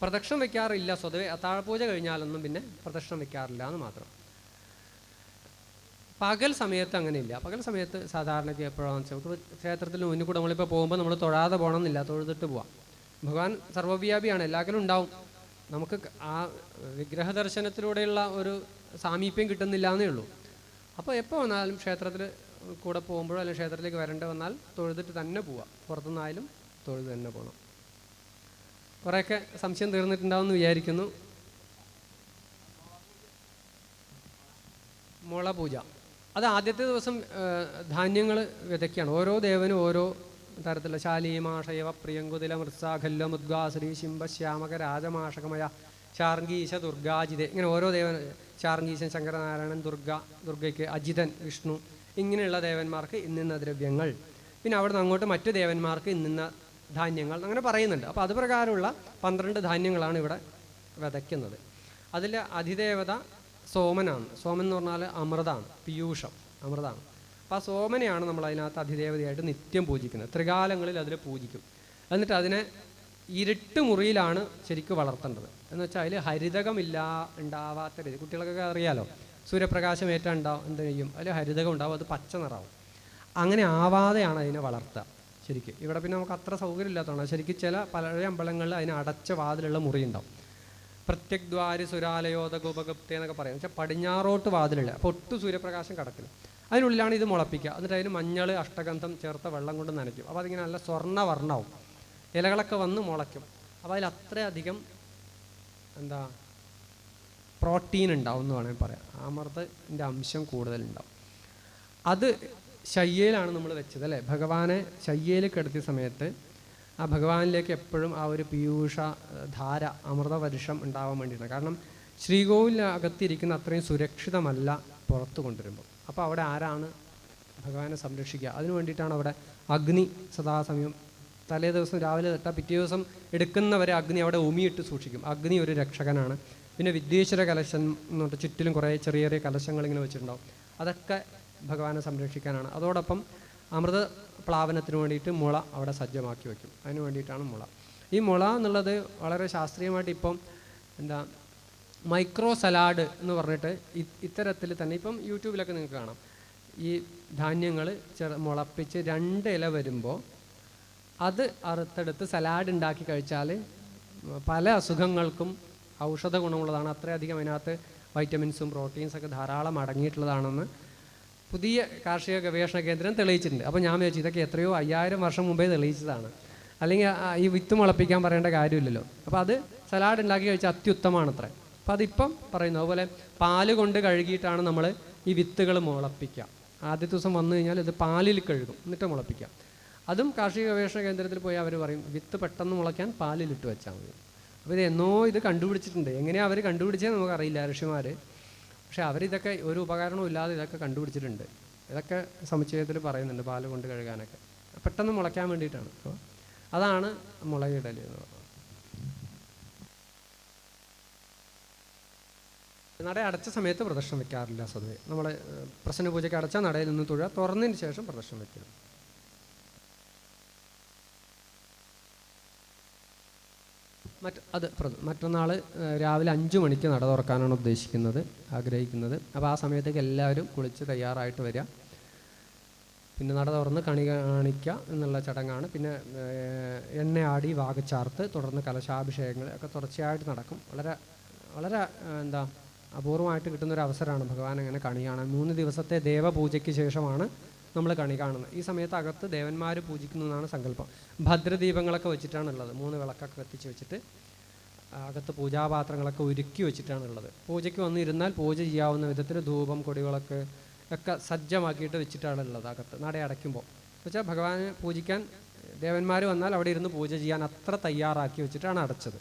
പ്രദക്ഷിണം വയ്ക്കാറില്ല സ്വതവേ. അത്താഴപൂജ കഴിഞ്ഞാലൊന്നും പിന്നെ പ്രദക്ഷിണം വയ്ക്കാറില്ല എന്ന് മാത്രം. പകൽ സമയത്ത് അങ്ങനെയില്ല. പകൽ സമയത്ത് സാധാരണയ്ക്ക് എപ്പോഴാണെന്ന് വെച്ചാൽ നമുക്ക് ക്ഷേത്രത്തിൽ മുന്നിൽ കൂടെ നമ്മളിപ്പോൾ പോകുമ്പോൾ നമ്മൾ തൊഴാതെ പോകണമെന്നില്ല, തൊഴുതിട്ട് പോവാം. ഭഗവാൻ സർവ്വവ്യാപിയാണ്, എല്ലാവരും ഉണ്ടാവും. നമുക്ക് ആ വിഗ്രഹ ദർശനത്തിലൂടെയുള്ള ഒരു സാമീപ്യം കിട്ടുന്നില്ല എന്നേ ഉള്ളൂ. അപ്പോൾ എപ്പോൾ വന്നാലും ക്ഷേത്രത്തിൽ കൂടെ പോകുമ്പോഴോ അല്ലെങ്കിൽ ക്ഷേത്രത്തിലേക്ക് വരേണ്ടി വന്നാൽ തൊഴുതിട്ട് തന്നെ പോവാം. പുറത്തുനിന്നായാലും തൊഴുത് തന്നെ പോകണം. കുറേയൊക്കെ സംശയം തീർന്നിട്ടുണ്ടാവും എന്ന് വിചാരിക്കുന്നു. മുള പൂജ അത് ആദ്യത്തെ ദിവസം ധാന്യങ്ങൾ വിതയ്ക്കുകയാണ്. ഓരോ ദേവനും ഓരോ തരത്തിലുള്ള ശാലീമാഷയവ പ്രിയങ്കുതില മൃത്സാഖല്യ മുദ്ഗാസുരി ശിംബശ്യാമക രാജമാഷകമയ ശാർഗീശ ദുർഗാജിതെ, ഇങ്ങനെ ഓരോ ദേവൻ, ശാർഗീശൻ ശങ്കരനാരായണൻ, ദുർഗയ്ക്ക് അജിതൻ വിഷ്ണു, ഇങ്ങനെയുള്ള ദേവന്മാർക്ക് ഇന്നിന്ന ദ്രവ്യങ്ങൾ, പിന്നെ അവിടെ നിന്ന് അങ്ങോട്ട് മറ്റ് ദേവന്മാർക്ക് ഇന്നിന്ന ധാന്യങ്ങൾ, അങ്ങനെ പറയുന്നുണ്ട്. അപ്പോൾ അത് പ്രകാരമുള്ള 12 ധാന്യങ്ങളാണ് ഇവിടെ വിതയ്ക്കുന്നത്. അതിൽ അധിദേവത സോമനാണ്. സോമൻ എന്ന് പറഞ്ഞാൽ അമൃതാണ്, പീയൂഷം, അമൃതാണ്. അപ്പോൾ ആ സോമനെയാണ് നമ്മൾ അതിനകത്ത് അധിദേവതയായിട്ട് നിത്യം പൂജിക്കുന്നത്. ത്രികാലങ്ങളിൽ അതിൽ പൂജിക്കും. എന്നിട്ട് അതിനെ ഇരുട്ട് മുറിയിലാണ് ശരിക്കും വളർത്തേണ്ടത്. എന്ന് വെച്ചാൽ അതിൽ ഉണ്ടാവാത്ത രീതി, കുട്ടികൾക്കൊക്കെ അറിയാലോ, സൂര്യപ്രകാശം ഏറ്റാൽ എന്ത് ചെയ്യും, അതിൽ ഹരിതകം ഉണ്ടാവും, അത് പച്ച നിറാവും. അങ്ങനെ ആവാതെയാണ് അതിനെ വളർത്തുക ശരിക്കും. ഇവിടെ പിന്നെ നമുക്ക് അത്ര സൗകര്യം ഇല്ലാത്തതാണ്. ശരിക്കും ചില പല അമ്പലങ്ങളിൽ അതിന് അടച്ച വാതിലുള്ള മുറി ഉണ്ടാവും. പ്രത്യഗ്ദ്വാരി സുരാലയോധ ഗോപഗുപ്ത എന്നൊക്കെ പറയും. വെച്ചാൽ പടിഞ്ഞാറോട്ട് വാതിലുള്ള, അപ്പോൾ ഒട്ടും സൂര്യപ്രകാശം കടക്കില്ല. അതിനുള്ളിലാണ് ഇത് മുളപ്പിക്കുക. എന്നിട്ട് അതിന് മഞ്ഞൾ, അഷ്ടഗന്ധം ചേർത്ത വെള്ളം കൊണ്ട് നനയ്ക്കും. അപ്പോൾ അതിങ്ങനെ നല്ല സ്വർണ്ണവർണ്ണവും, ഇലകളൊക്കെ വന്ന് മുളയ്ക്കും. അപ്പോൾ അതിൽ അത്രയധികം പ്രോട്ടീൻ ഉണ്ടാവും എന്ന് വേണമെങ്കിൽ പറയാം. അമൃതത്തിൻ്റെ അംശം കൂടുതലുണ്ടാവും. അത് ശയ്യയിലാണ് നമ്മൾ വെച്ചത് അല്ലേ. ഭഗവാനെ ശയ്യയിൽ കിടത്തിയ സമയത്ത് ആ ഭഗവാനിലേക്ക് എപ്പോഴും ആ ഒരു പീയൂഷ ധാര, അമൃതവർഷം ഉണ്ടാവാൻ വേണ്ടിയിട്ടാണ്. കാരണം ശ്രീകോവിലകത്തിരിക്കുന്ന അത്രയും സുരക്ഷിതമല്ല പുറത്തു കൊണ്ടുവരുമ്പോൾ. അപ്പോൾ അവിടെ ആരാണ് ഭഗവാനെ സംരക്ഷിക്കുക? അതിനു വേണ്ടിയിട്ടാണ് അവിടെ അഗ്നി സദാസമയം, തലേ ദിവസം രാവിലെ തൊട്ടാൽ പിറ്റേ ദിവസം എടുക്കുന്നവരെ അഗ്നി അവിടെ ഉമിയിട്ട് സൂക്ഷിക്കും. അഗ്നി ഒരു രക്ഷകനാണ്. പിന്നെ വിദ്വേശ്വര കലശം എന്ന് പറഞ്ഞിട്ട് ചുറ്റിലും കുറേ ചെറിയ ചെറിയ കലശങ്ങൾ ഇങ്ങനെ വെച്ചിട്ടുണ്ടാവും. അതൊക്കെ ഭഗവാനെ സംരക്ഷിക്കാനാണ്. അതോടൊപ്പം അമൃത പ്ലാവനത്തിന് വേണ്ടിയിട്ട് മുള അവിടെ സജ്ജമാക്കി വയ്ക്കും. അതിന് വേണ്ടിയിട്ടാണ് മുള. ഈ മുള എന്നുള്ളത് വളരെ ശാസ്ത്രീയമായിട്ട് ഇപ്പം മൈക്രോ സലാഡ് എന്ന് പറഞ്ഞിട്ട് ഇത്തരത്തിൽ തന്നെ ഇപ്പം യൂട്യൂബിലൊക്കെ നിങ്ങൾക്ക് കാണാം. ഈ ധാന്യങ്ങൾ മുളപ്പിച്ച് 2 ഇല വരുമ്പോൾ അത് അറുത്തെടുത്ത് സലാഡ് ഉണ്ടാക്കി കഴിച്ചാൽ പല അസുഖങ്ങൾക്കും ഔഷധ ഗുണമുള്ളതാണ്. അത്രയധികം അതിനകത്ത് വൈറ്റമിൻസും പ്രോട്ടീൻസൊക്കെ ധാരാളം അടങ്ങിയിട്ടുള്ളതാണെന്ന് പുതിയ കാർഷിക ഗവേഷണ കേന്ദ്രം തെളിയിച്ചിട്ടുണ്ട്. അപ്പോൾ ഞാൻ വിചാരിച്ചു ഇതൊക്കെ എത്രയോ 5000 വർഷം മുമ്പേ തെളിയിച്ചതാണ്, അല്ലെങ്കിൽ ഈ വിത്ത് മുളപ്പിക്കാൻ പറയേണ്ട കാര്യമില്ലല്ലോ. അപ്പോൾ അത് സലാഡ് ഉണ്ടാക്കി കഴിച്ചാൽ അത്യുത്തമാണത്രേ. അപ്പോൾ അതിപ്പം പറയുന്നു. അതുപോലെ പാല് കൊണ്ട് കഴുകിയിട്ടാണ് നമ്മൾ ഈ വിത്തുകൾ മുളപ്പിക്കുക. ആദ്യത്തെ ദിവസം വന്നു കഴിഞ്ഞാൽ ഇത് പാലിൽ കഴുകും, എന്നിട്ട് മുളപ്പിക്കാം. അതും കാർഷിക ഗവേഷണ കേന്ദ്രത്തിൽ പോയി അവർ പറയും വിത്ത് പെട്ടെന്ന് മുളയ്ക്കാൻ പാലിലിട്ട് വെച്ചാൽ മതി. അപ്പോൾ ഇത് കണ്ടുപിടിച്ചിട്ടുണ്ട്. എങ്ങനെയാണ് അവർ കണ്ടുപിടിച്ചതെന്ന് നമുക്കറിയില്ല ഋഷിമാർ. പക്ഷേ അവരിതൊക്കെ ഒരു ഉപകരണവും ഇല്ലാതെ ഇതൊക്കെ കണ്ടുപിടിച്ചിട്ടുണ്ട്. ഇതൊക്കെ സമുച്ചയത്തിൽ പറയുന്നുണ്ട്, പാല് കൊണ്ട് കഴുകാനൊക്കെ പെട്ടെന്ന് മുളയ്ക്കാൻ വേണ്ടിയിട്ടാണ്. അപ്പോൾ അതാണ് മുളയിടൽ എന്ന് പറയുന്നത്. നട അടച്ച സമയത്ത് പ്രദക്ഷിണം വെക്കാറില്ല സ്വതവേ. നമ്മൾ പ്രസന്ന പൂജയ്ക്ക് അടച്ച നടയിൽ നിന്ന് തൊഴുക, തുറന്നതിന് ശേഷം പ്രദക്ഷിണം വെക്കണം. മറ്റന്നാൾ രാവിലെ 5 മണിക്ക് നട തുറക്കാനാണ് ആഗ്രഹിക്കുന്നത്. അപ്പോൾ ആ സമയത്തേക്ക് എല്ലാവരും കുളിച്ച് തയ്യാറായിട്ട് വരിക. പിന്നെ നട തുറന്ന് കണി കാണിക്കുക എന്നുള്ള ചടങ്ങാണ്. പിന്നെ എണ്ണയാടി വാകച്ചാർത്ത്, തുടർന്ന് കലശാഭിഷേകങ്ങൾ ഒക്കെ തുടർച്ചയായിട്ട് നടക്കും. വളരെ വളരെ അപൂർവമായിട്ട് കിട്ടുന്നൊരു അവസരമാണ് ഭഗവാൻ അങ്ങനെ കണി കാണാൻ. 3 ദിവസത്തെ ദേവപൂജയ്ക്ക് ശേഷമാണ് നമ്മൾ കണി കാണുന്നത്. ഈ സമയത്ത് അകത്ത് ദേവന്മാർ പൂജിക്കുന്നതാണ് സങ്കല്പം. ഭദ്രദീപങ്ങളൊക്കെ വെച്ചിട്ടാണുള്ളത്. 3 വിളക്കൊക്കെ കത്തിച്ച് വെച്ചിട്ട് അകത്ത് പൂജാപാത്രങ്ങളൊക്കെ ഒരുക്കി വെച്ചിട്ടാണുള്ളത്. പൂജയ്ക്ക് വന്നിരുന്നാൽ പൂജ ചെയ്യാവുന്ന വിധത്തിൽ ധൂപം, കൊടിവിളക്ക് ഒക്കെ സജ്ജമാക്കിയിട്ട് വെച്ചിട്ടാണുള്ളത് അകത്ത് നട അടയ്ക്കുമ്പോൾ. എന്നുവെച്ചാൽ ഭഗവാനെ പൂജിക്കാൻ ദേവന്മാർ വന്നാൽ അവിടെ ഇരുന്ന് പൂജ ചെയ്യാൻ അത്ര തയ്യാറാക്കി വെച്ചിട്ടാണ് അടച്ചത്.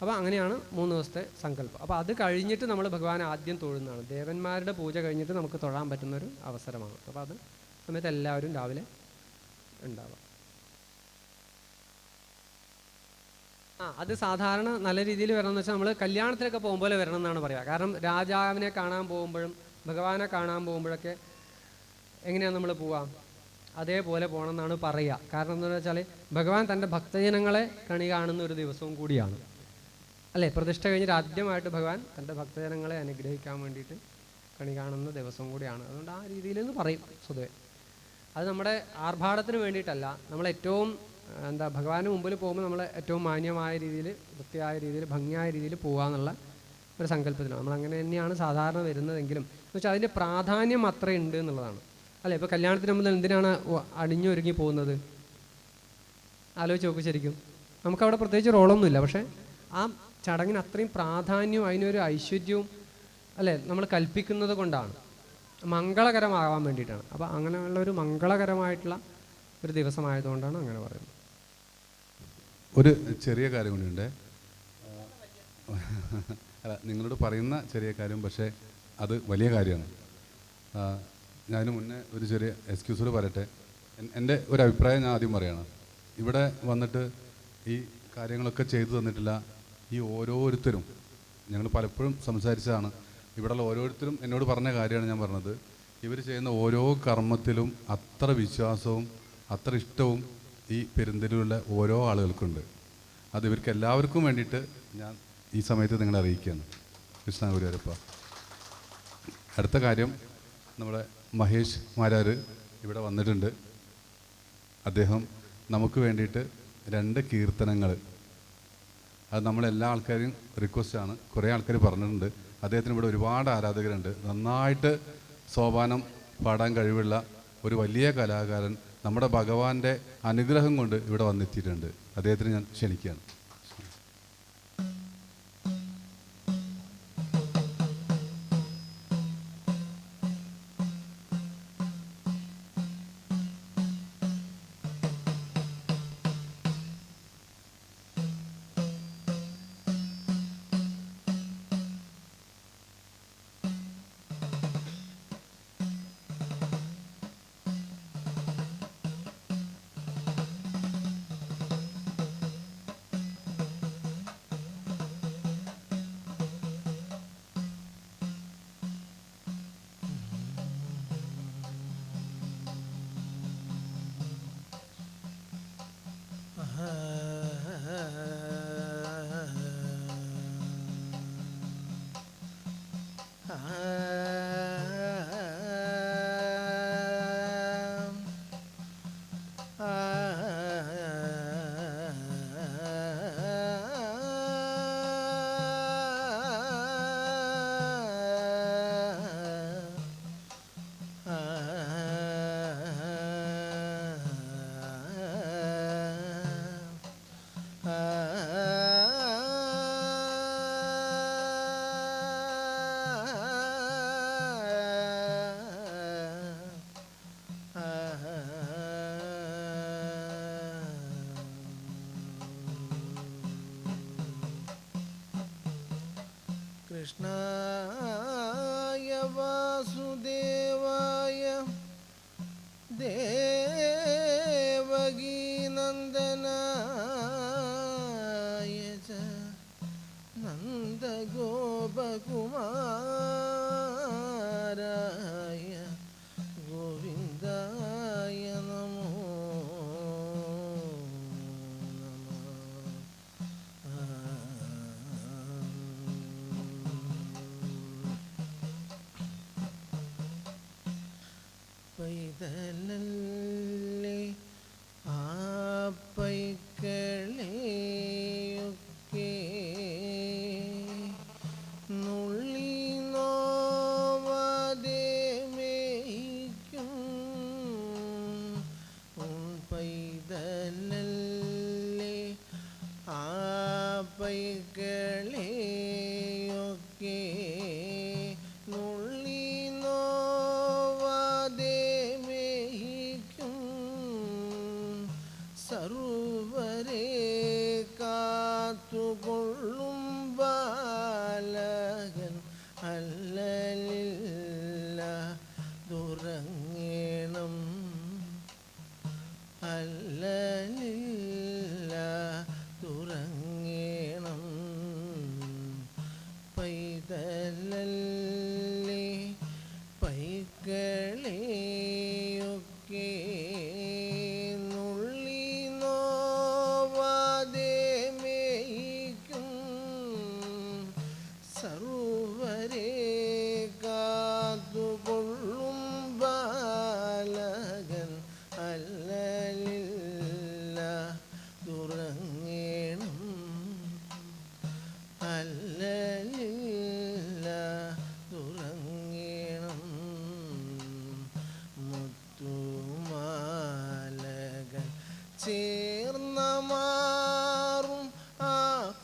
അപ്പോൾ അങ്ങനെയാണ് 3 ദിവസത്തെ സങ്കല്പം. അപ്പോൾ അത് കഴിഞ്ഞിട്ട് നമ്മൾ ഭഗവാനെ ആദ്യം തൊഴുന്നതാണ്. ദേവന്മാരുടെ പൂജ കഴിഞ്ഞിട്ട് നമുക്ക് തൊഴാൻ പറ്റുന്നൊരു അവസരമാണ്. അപ്പോൾ അത് സമയത്ത് എല്ലാവരും രാവിലെ ഉണ്ടാവാം. അത് സാധാരണ നല്ല രീതിയിൽ വരണം എന്ന് വെച്ചാൽ നമ്മൾ കല്യാണത്തിനൊക്കെ പോകുമ്പോൾ വരണം എന്നാണ് പറയുക. കാരണം രാജാവിനെ കാണാൻ പോകുമ്പോഴും ഭഗവാനെ കാണാൻ പോകുമ്പോഴൊക്കെ എങ്ങനെയാണ് നമ്മൾ പോവുക, അതേപോലെ പോകണം എന്നാണ് പറയുക. കാരണം എന്താണെന്ന് വെച്ചാൽ ഭഗവാൻ തൻ്റെ ഭക്തജനങ്ങളെ കണി കാണുന്ന ഒരു ദിവസവും കൂടിയാണ് അല്ലേ. പ്രതിഷ്ഠ കഴിഞ്ഞിട്ട് ആദ്യമായിട്ട് ഭഗവാൻ തൻ്റെ ഭക്തജനങ്ങളെ അനുഗ്രഹിക്കാൻ വേണ്ടിയിട്ട് കണി കാണുന്ന ദിവസം കൂടിയാണ്. അതുകൊണ്ട് ആ രീതിയിൽ എന്ന് പറയും സ്വതവേ. അത് നമ്മുടെ ആർഭാടത്തിന് വേണ്ടിയിട്ടല്ല, നമ്മളേറ്റവും ഭഗവാന് മുമ്പിൽ പോകുമ്പോൾ നമ്മൾ ഏറ്റവും മാന്യമായ രീതിയിൽ, വൃത്തിയായ രീതിയിൽ, ഭംഗിയായ രീതിയിൽ പോകാമെന്നുള്ള ഒരു സങ്കല്പത്തിലാണ് നമ്മളങ്ങനെ തന്നെയാണ് സാധാരണ വരുന്നതെങ്കിലും എന്ന് വെച്ചാൽ അതിൻ്റെ പ്രാധാന്യം അത്രയുണ്ട് എന്നുള്ളതാണ് അല്ലേ. ഇപ്പോൾ കല്യാണത്തിന് നമ്മൾ എന്തിനാണ് അണിഞ്ഞൊരുങ്ങി പോകുന്നത്? ആലോചിച്ച് നോക്ക് ശരിക്കും. നമുക്കവിടെ പ്രത്യേകിച്ച് റോളൊന്നുമില്ല, പക്ഷേ ആ ചടങ്ങിന് അത്രയും പ്രാധാന്യവും അതിനൊരു ഐശ്വര്യവും അല്ലേ നമ്മൾ കൽപ്പിക്കുന്നത് കൊണ്ടാണ്, മംഗളകരമാകാൻ വേണ്ടിയിട്ടാണ്. അപ്പോൾ അങ്ങനെയുള്ള ഒരു മംഗളകരമായിട്ടുള്ള ഒരു ദിവസമായതുകൊണ്ടാണ് അങ്ങനെ പറയുന്നത്. ഒരു ചെറിയ കാര്യം കൂടിയുണ്ട്. അല്ല, നിങ്ങളോട് പറയുന്ന ചെറിയ കാര്യം, പക്ഷേ അത് വലിയ കാര്യമാണ്. ഞാൻ മുന്നേ ഒരു ചെറിയ എക്സ്ക്യൂസോട് പറയട്ടെ. എൻ്റെ ഒരു അഭിപ്രായം ഞാൻ ആദ്യം പറയുകയാണ്. ഇവിടെ വന്നിട്ട് ഈ കാര്യങ്ങളൊക്കെ ചെയ്തു തന്നിട്ടില്ല ഈ ഓരോരുത്തരും. ഞങ്ങൾ പലപ്പോഴും സംസാരിച്ചതാണ്. ഇവിടെയുള്ള ഓരോരുത്തരും എന്നോട് പറഞ്ഞ കാര്യമാണ് ഞാൻ പറഞ്ഞത്. ഇവർ ചെയ്യുന്ന ഓരോ കർമ്മത്തിലും അത്ര വിശ്വാസവും അത്ര ഇഷ്ടവും ഈ പെരുന്തലിലുള്ള ഓരോ ആളുകൾക്കുണ്ട്. അത് ഇവർക്ക് എല്ലാവർക്കും വേണ്ടിയിട്ട് ഞാൻ ഈ സമയത്ത് നിങ്ങളെ അറിയിക്കുകയാണ്. കൃഷ്ണ ഗുരുവായൂരപ്പ. അടുത്ത കാര്യം, നമ്മുടെ മഹേഷ് മാരാർ ഇവിടെ വന്നിട്ടുണ്ട്. അദ്ദേഹം നമുക്ക് വേണ്ടിയിട്ട് 2 കീർത്തനങ്ങൾ, അത് നമ്മളെല്ലാ ആൾക്കാരും റിക്വസ്റ്റാണ്. കുറേ ആൾക്കാർ പറഞ്ഞിട്ടുണ്ട്. അദ്ദേഹത്തിന് ഇവിടെ ഒരുപാട് ആരാധകരുണ്ട്. നന്നായിട്ട് സോപാനം പാടാൻ കഴിവുള്ള ഒരു വലിയ കലാകാരൻ നമ്മുടെ ഭഗവാന്റെ അനുഗ്രഹം കൊണ്ട് ഇവിടെ വന്നെത്തിയിട്ടുണ്ട്. അദ്ദേഹത്തിന് ഞാൻ ക്ഷണിക്കുകയാണ്. കൃഷ്ണായ വാസുദേവായ ദേവകീനന്ദനായ ച നന്ദഗോപകുമാരായ ഗോവിന്ദായ നമോ പൈതലല്ലേ ആ പൈക്കളെയൊക്കെ നുള്ളി നോവാതെ മേയ്ക്കും പൈതലല്ലേ ആ പൈക്കളെയൊക്കെ നുള്ളി സർവരെ കാത്തുകൊള്ളും ബാലകൻ അല്ലലില്ല ദുറങ്ങേണം അല്ലലില്ല ദുറങ്ങേണം ചേർന്ന മാറും ആ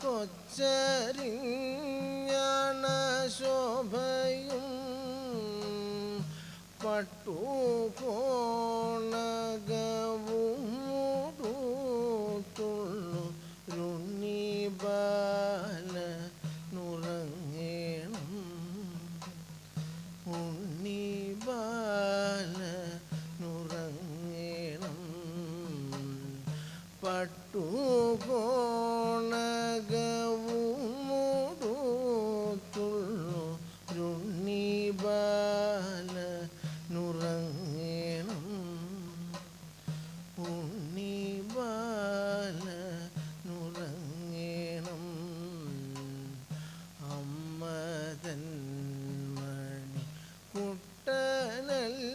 കൊച്ചരിഞ്ഞണ ശോഭയും പട്ടുകോണകവും മൂടുത്തുള്ളു രുണ്ണി ബാല നുറങ്ങേണം ഉണ്ണി ബാല നുറങ്ങേണം പട്ടുകോണകവും മൂടുത്തുള്ളു രുണ്ണി ബാല നുറങ്ങേണം ഉണ്ണി ബാല നുറങ്ങേണം അമ്മതൻ മണി കുട്ടനല്ലേ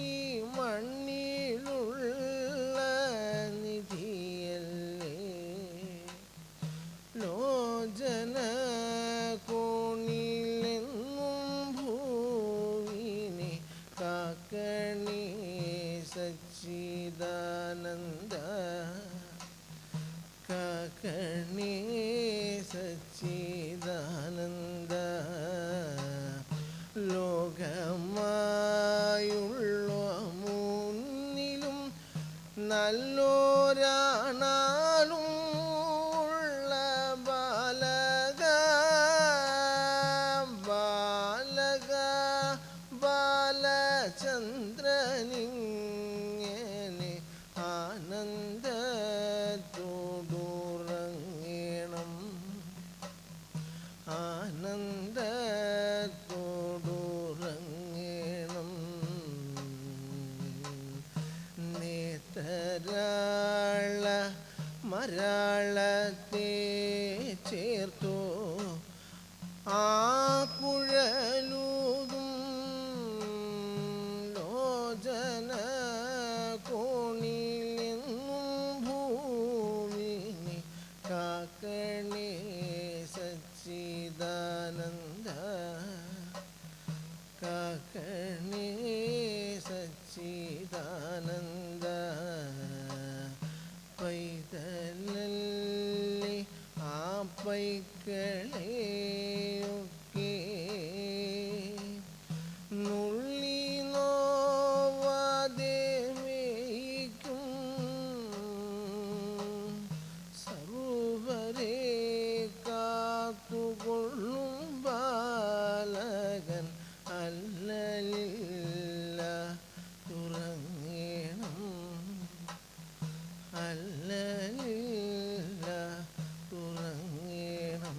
ഈ മണ്ണിലുള്ള നിധിയല്ലേ ലോചന കോണിലെങ്ങും ഭൂവിനെ കാക്കണി സച്ചിദാനന്ദ കാക്കണി സച്ചിദാനന്ദ ലോകമായുള്ള മുന്നിലും നല്ലോരാണാലും ഉള്ള ബാലക ബാലക ബാലചന്ദ്രനിങ്ങനെ ആനന്ദത്തോടുറങ്ങേണം ആനന്ദത്തോടുറങ്ങേണം നേതരാള മരാളത്തെ ചേർത്തു ആ കുഴലൂതും ലോചന കോണിലെങ്ങും ഭൂമിനെ കാക്കണേ സച്ചിദാനന്ദ കാക്കണേ സച്ചിദാനന്ദ പൈതലല്ലേ ആ പൈക്കളെയൊക്കെ നുള്ളി നോവാതെ മേയ്ക്കും സർവരെ കാത്തുകൊള്ളും ബാലകൻ അല്ലലില്ല തുറങ്ങേണം അല്ലലില്ല തുറങ്ങേണം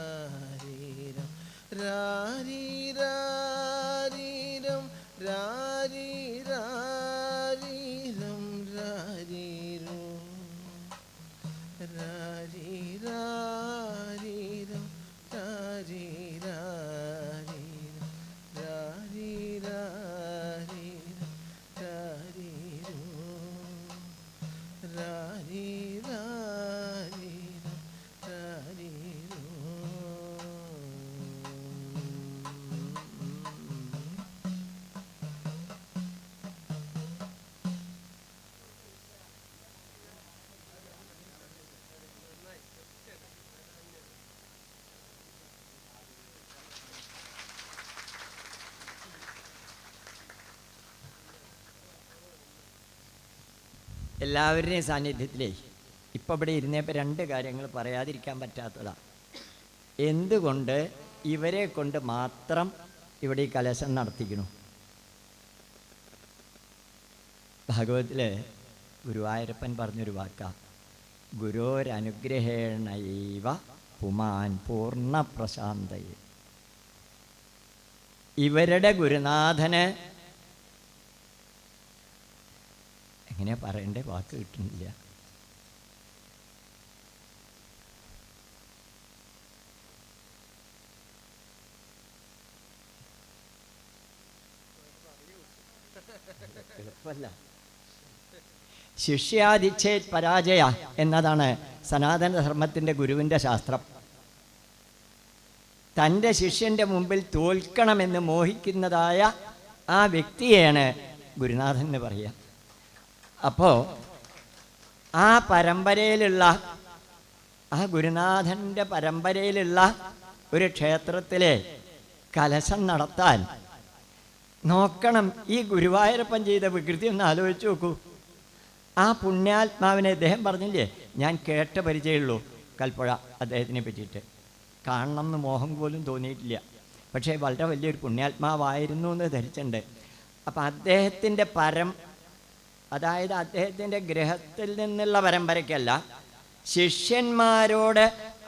രാരീരാരീരം രാരീരാരീരം രാരീരാരീരം രാരീരോ രാരീരാരീരം രാരീരാരീരം രാരീരാരീരം രാരീരോ രാരീരാരീരം രാരീരോ എല്ലാവരുടെയും സാന്നിധ്യത്തിലേ ഇപ്പം ഇവിടെ ഇരുന്നപ്പോൾ രണ്ട് കാര്യങ്ങൾ പറയാതിരിക്കാൻ പറ്റാത്തതാണ്. എന്തുകൊണ്ട് ഇവരെ കൊണ്ട് മാത്രം ഇവിടെ ഈ കലശം നടത്തിക്കണു? ഭാഗവതത്തിൽ ഗുരുവായൂരപ്പൻ പറഞ്ഞൊരു വാക്കാ, ഗുരോരനുഗ്രഹേണൈവ പുമാൻ പൂർണ്ണ പ്രശാന്തയെ. ഇവരുടെ ഗുരുനാഥന് എങ്ങനെയാ പറയണ്ടേ, വാക്ക് കിട്ടുന്നില്ല. എളുപ്പമല്ല. ശിഷ്യാദിച്ഛേത് പരാജയ എന്നതാണ് സനാതനധർമ്മത്തിൻ്റെ ഗുരുവിൻ്റെ ശാസ്ത്രം. തൻ്റെ ശിഷ്യൻ്റെ മുമ്പിൽ തോൽക്കണമെന്ന് മോഹിക്കുന്നതായ ആ വ്യക്തിയെയാണ് ഗുരുനാഥൻ എന്ന് പറയുക. അപ്പോൾ ആ പരമ്പരയിലുള്ള, ആ ഗുരുനാഥൻ്റെ പരമ്പരയിലുള്ള ഒരു ക്ഷേത്രത്തിലെ കലശം നടത്താൻ നോക്കണം. ഈ ഗുരുവായൂരപ്പൻ ചെയ്ത വികൃതി ഒന്ന് ആലോചിച്ച് നോക്കൂ. ആ പുണ്യാത്മാവിനെ അദ്ദേഹം പറഞ്ഞില്ലേ, ഞാൻ കേട്ട പരിചയമുള്ളൂ കൽപ്പുഴ അദ്ദേഹത്തിനെ പറ്റിയിട്ട്, കാണണം എന്ന് മോഹം പോലും തോന്നിയിട്ടില്ല. പക്ഷേ വളരെ വലിയൊരു പുണ്യാത്മാവായിരുന്നു എന്ന് ധരിച്ചിട്ടുണ്ട്. അപ്പം അദ്ദേഹത്തിൻ്റെ അതായത് അദ്ദേഹത്തിൻ്റെ ഗൃഹത്തിൽ നിന്നുള്ള പരമ്പരയ്ക്കല്ല, ശിഷ്യന്മാരോട്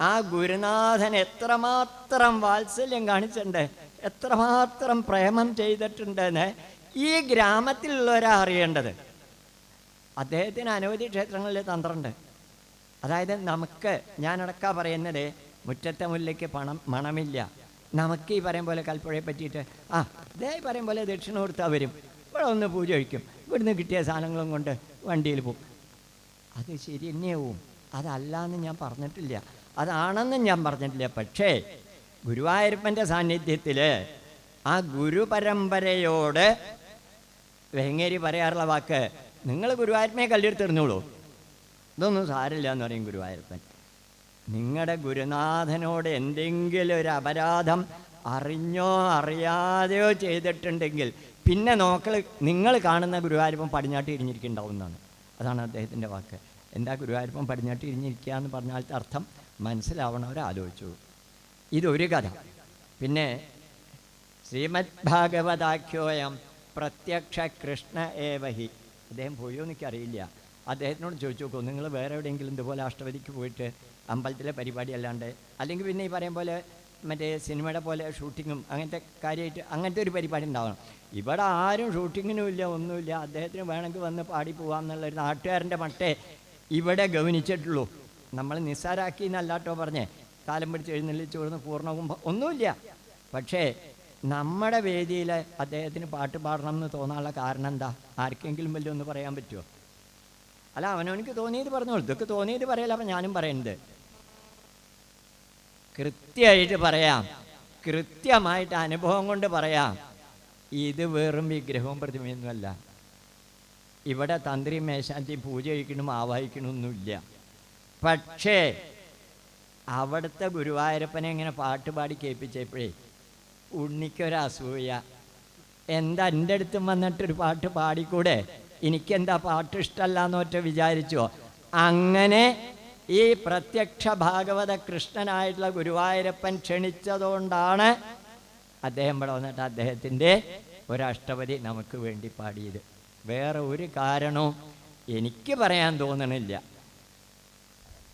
ആ ഗുരുനാഥൻ എത്രമാത്രം വാത്സല്യം കാണിച്ചിട്ടുണ്ട്, എത്രമാത്രം പ്രേമം ചെയ്തിട്ടുണ്ടെന്ന് ഈ ഗ്രാമത്തിലുള്ളവരാ അറിയേണ്ടത്. അദ്ദേഹത്തിന് അനവധി ക്ഷേത്രങ്ങളിൽ തന്ത്രമുണ്ട്. അതായത് നമുക്ക്, ഞാനടക്കാ പറയുന്നത്, മുറ്റത്തെ മുല്ലയ്ക്ക് മണമില്ല. നമുക്ക് ഈ പറയും പോലെ കൽപ്പുഴയെ പറ്റിയിട്ട് ഇതേ പറയും പോലെ ദക്ഷിണ കൊടുത്താൽ വരും, ഇവിടെ ഒന്ന് പൂജ കഴിക്കും, ഇവിടുന്ന് കിട്ടിയ സാധനങ്ങളും കൊണ്ട് വണ്ടിയിൽ പോകും. അത് ശരി തന്നെയാവും, അതല്ലാന്ന് ഞാൻ പറഞ്ഞിട്ടില്ല, അതാണെന്നും ഞാൻ പറഞ്ഞിട്ടില്ല. പക്ഷേ ഗുരുവായൂരപ്പൻ്റെ സാന്നിധ്യത്തിൽ ആ ഗുരുപരമ്പരയോട് വെങ്ങേരി പറയാറുള്ള വാക്ക്, നിങ്ങൾ ഗുരുവായൂരപ്പനെ കല്ലെടുത്തെറിഞ്ഞോളൂ, ഇതൊന്നും സാരില്ല എന്ന് പറയും ഗുരുവായൂരപ്പൻ. നിങ്ങളുടെ ഗുരുനാഥനോട് എന്തെങ്കിലും ഒരു അപരാധം അറിഞ്ഞോ അറിയാതെയോ ചെയ്തിട്ടുണ്ടെങ്കിൽ പിന്നെ നിങ്ങൾ കാണുന്ന ഗുരുവായൂരപ്പൻ പടിഞ്ഞാട്ട് ഇരിഞ്ഞിരിക്കുന്നുണ്ടാവും എന്നാണ്. അതാണ് അദ്ദേഹത്തിൻ്റെ വാക്ക്. എന്താ ഗുരുവായൂരപ്പൻ പടിഞ്ഞാട്ട് ഇരിഞ്ഞിരിക്കുക എന്ന് പറഞ്ഞാലത്തെ അർത്ഥം മനസ്സിലാവണവരാലോചിച്ചു. ഇതൊരു കഥ. പിന്നെ ശ്രീമദ് ഭാഗവതാഖ്യോയം പ്രത്യക്ഷ കൃഷ്ണ ഏവഹി. അദ്ദേഹം പോയോ എനിക്കറിയില്ല. അദ്ദേഹത്തിനോട് ചോദിച്ചു നോക്കൂ, നിങ്ങൾ വേറെ എവിടെയെങ്കിലും ഇതുപോലെ അഷ്ടപതിക്ക് പോയിട്ട് അമ്പലത്തിലെ പരിപാടി അല്ലാണ്ട്, അല്ലെങ്കിൽ പിന്നെ ഈ പറയും പോലെ മറ്റേ സിനിമയുടെ പോലെ ഷൂട്ടിങ്ങും അങ്ങനത്തെ കാര്യമായിട്ട് അങ്ങനത്തെ ഒരു പരിപാടി ഉണ്ടാവണം. ഇവിടെ ആരും ഷൂട്ടിങ്ങിനും ഇല്ല, ഒന്നുമില്ല. അദ്ദേഹത്തിന് വേണമെങ്കിൽ വന്ന് പാടി പോകാം എന്നുള്ളൊരു നാട്ടുകാരൻ്റെ മട്ടേ ഇവിടെ ഗവനിച്ചിട്ടുള്ളൂ. നമ്മൾ നിസ്സാരാക്കി എന്നല്ലാട്ടോ പറഞ്ഞേ, കാലം പിടിച്ച് എഴുന്നള്ളിച്ച് കൊടുന്ന് പൂർണ്ണകുംഭം ഒന്നുമില്ല. പക്ഷേ നമ്മുടെ വേദിയിൽ അദ്ദേഹത്തിന് പാട്ട് പാടണം എന്ന് തോന്നാനുള്ള കാരണം എന്താ? ആർക്കെങ്കിലും വല്ലതും ഒന്ന് പറയാൻ പറ്റുമോ? അല്ല, അവനവനിക്ക് തോന്നിയത് പറഞ്ഞോളൂ. ഇതൊക്കെ തോന്നിയത് പറയല. അപ്പം ഞാനും പറയുന്നത് കൃത്യമായിട്ട് പറയാം, കൃത്യമായിട്ട് അനുഭവം കൊണ്ട് പറയാം. ഇത് വെറും വിഗ്രഹവും പ്രതിമയൊന്നുമല്ല. ഇവിടെ തന്ത്രി മേശാന്തി പൂജ കഴിക്കണം ആവാഹിക്കണമൊന്നുമില്ല. പക്ഷേ അവിടുത്തെ ഗുരുവായൂരപ്പനെ ഇങ്ങനെ പാട്ട് പാടി കേൾപ്പിച്ചപ്പോഴേ ഉണ്ണിക്കൊരസൂയ, എന്താ എൻ്റെ അടുത്തും വന്നിട്ടൊരു പാട്ട് പാടിക്കൂടെ, എനിക്കെന്താ പാട്ട് ഇഷ്ടമല്ല എന്നൊറ്റ വിചാരിച്ചോ? അങ്ങനെ ഈ പ്രത്യക്ഷ ഭാഗവത കൃഷ്ണനായിട്ടുള്ള ഗുരുവായൂരപ്പൻ ക്ഷണിച്ചതുകൊണ്ടാണ് അദ്ദേഹം ഇവിടെ വന്നിട്ട് അദ്ദേഹത്തിൻ്റെ ഒരഷ്ടപതി നമുക്ക് വേണ്ടി പാടിയത്. വേറെ ഒരു കാരണവും എനിക്ക് പറയാൻ തോന്നണില്ല.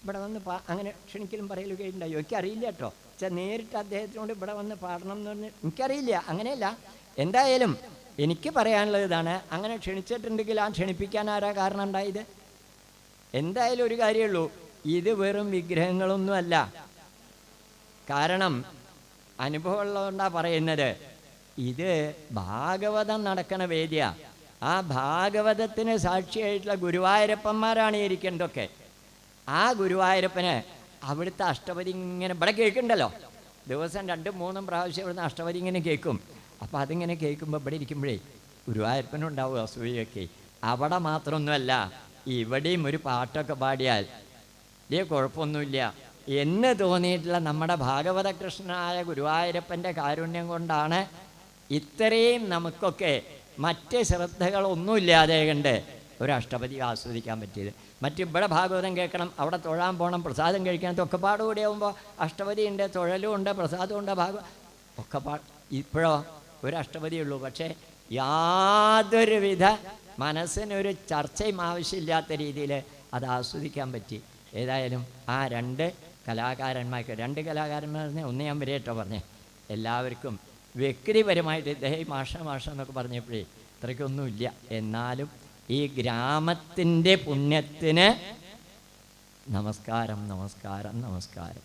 ഇവിടെ വന്ന് അങ്ങനെ ക്ഷണിക്കലും പറയലൊക്കെ ഉണ്ടായോ എനിക്കറിയില്ല കേട്ടോ. നേരിട്ട് അദ്ദേഹത്തിനോട് ഇവിടെ വന്ന് പാടണം എന്ന് പറഞ്ഞ് എനിക്കറിയില്ല, അങ്ങനെയല്ല. എന്തായാലും എനിക്ക് പറയാനുള്ളത് ഇതാണ്, അങ്ങനെ ക്ഷണിച്ചിട്ടുണ്ടെങ്കിൽ ആ ക്ഷണിപ്പിക്കാൻ ആരാ കാരണം ഉണ്ടായത്? എന്തായാലും ഒരു കാര്യമുള്ളൂ, ഇത് വെറും വിഗ്രഹങ്ങളൊന്നുമല്ല. കാരണം അനുഭവമുള്ളതുകൊണ്ടാണ് പറയുന്നത്. ഇത് ഭാഗവതം നടക്കണ വേദിയാ. ആ ഭാഗവതത്തിന് സാക്ഷിയായിട്ടുള്ള ഗുരുവായൂരപ്പന്മാരാണ് ഇരിക്കേണ്ടതൊക്കെ. ആ ഗുരുവായൂരപ്പന് അവിടുത്തെ അഷ്ടപതി ഇങ്ങനെ ഇവിടെ കേൾക്കുന്നുണ്ടല്ലോ, ദിവസം 2-3 പ്രാവശ്യം ഇവിടുന്ന് അഷ്ടപതി ഇങ്ങനെ കേൾക്കും. അപ്പം അതിങ്ങനെ കേൾക്കുമ്പോൾ ഇവിടെ ഇരിക്കുമ്പോഴേ ഗുരുവായൂരപ്പനുണ്ടാവും അസൂയൊക്കെ. അവിടെ മാത്രമൊന്നുമല്ല, ഇവിടെയും ഒരു പാട്ടൊക്കെ പാടിയാൽ ഇതേ കുഴപ്പമൊന്നുമില്ല എന്ന് തോന്നിയിട്ടുള്ള നമ്മുടെ ഭാഗവത കൃഷ്ണനായ ഗുരുവായൂരപ്പൻ്റെ കാരുണ്യം കൊണ്ടാണ് ഇത്രയും നമുക്കൊക്കെ മറ്റ് ശ്രദ്ധകളൊന്നുമില്ലാതെ കണ്ട് ഒരു അഷ്ടപതി ആസ്വദിക്കാൻ പറ്റിയത്. ഇവിടെ ഭാഗവതം കേൾക്കണം, അവിടെ തൊഴാൻ പോകണം, പ്രസാദം കഴിക്കണം, ഒക്കെ പാടുകൂടി ആകുമ്പോൾ അഷ്ടപതി ഉണ്ട്, തൊഴലും ഉണ്ട്, പ്രസാദം ഉണ്ട്, ഒക്കെ ഇപ്പോഴോ ഒരു അഷ്ടപതി ഉള്ളൂ. പക്ഷേ യാതൊരുവിധ മനസ്സിനൊരു ചർച്ചയും ആവശ്യമില്ലാത്ത രീതിയിൽ അത് ആസ്വദിക്കാൻ പറ്റി. ഏതായാലും ആ 2 കലാകാരന്മാർക്ക്, 2 കലാകാരന്മാർ ഒന്ന് ഞാൻ വരെട്ടോ പറഞ്ഞേ, എല്ലാവർക്കും വ്യക്തിപരമായിട്ട് ഇദ്ദേഹം മാഷ എന്നൊക്കെ പറഞ്ഞപ്പോഴേ ഇത്രയ്ക്കൊന്നുമില്ല. എന്നാലും ഈ ഗ്രാമത്തിൻ്റെ പുണ്യത്തിന് നമസ്കാരം, നമസ്കാരം, നമസ്കാരം.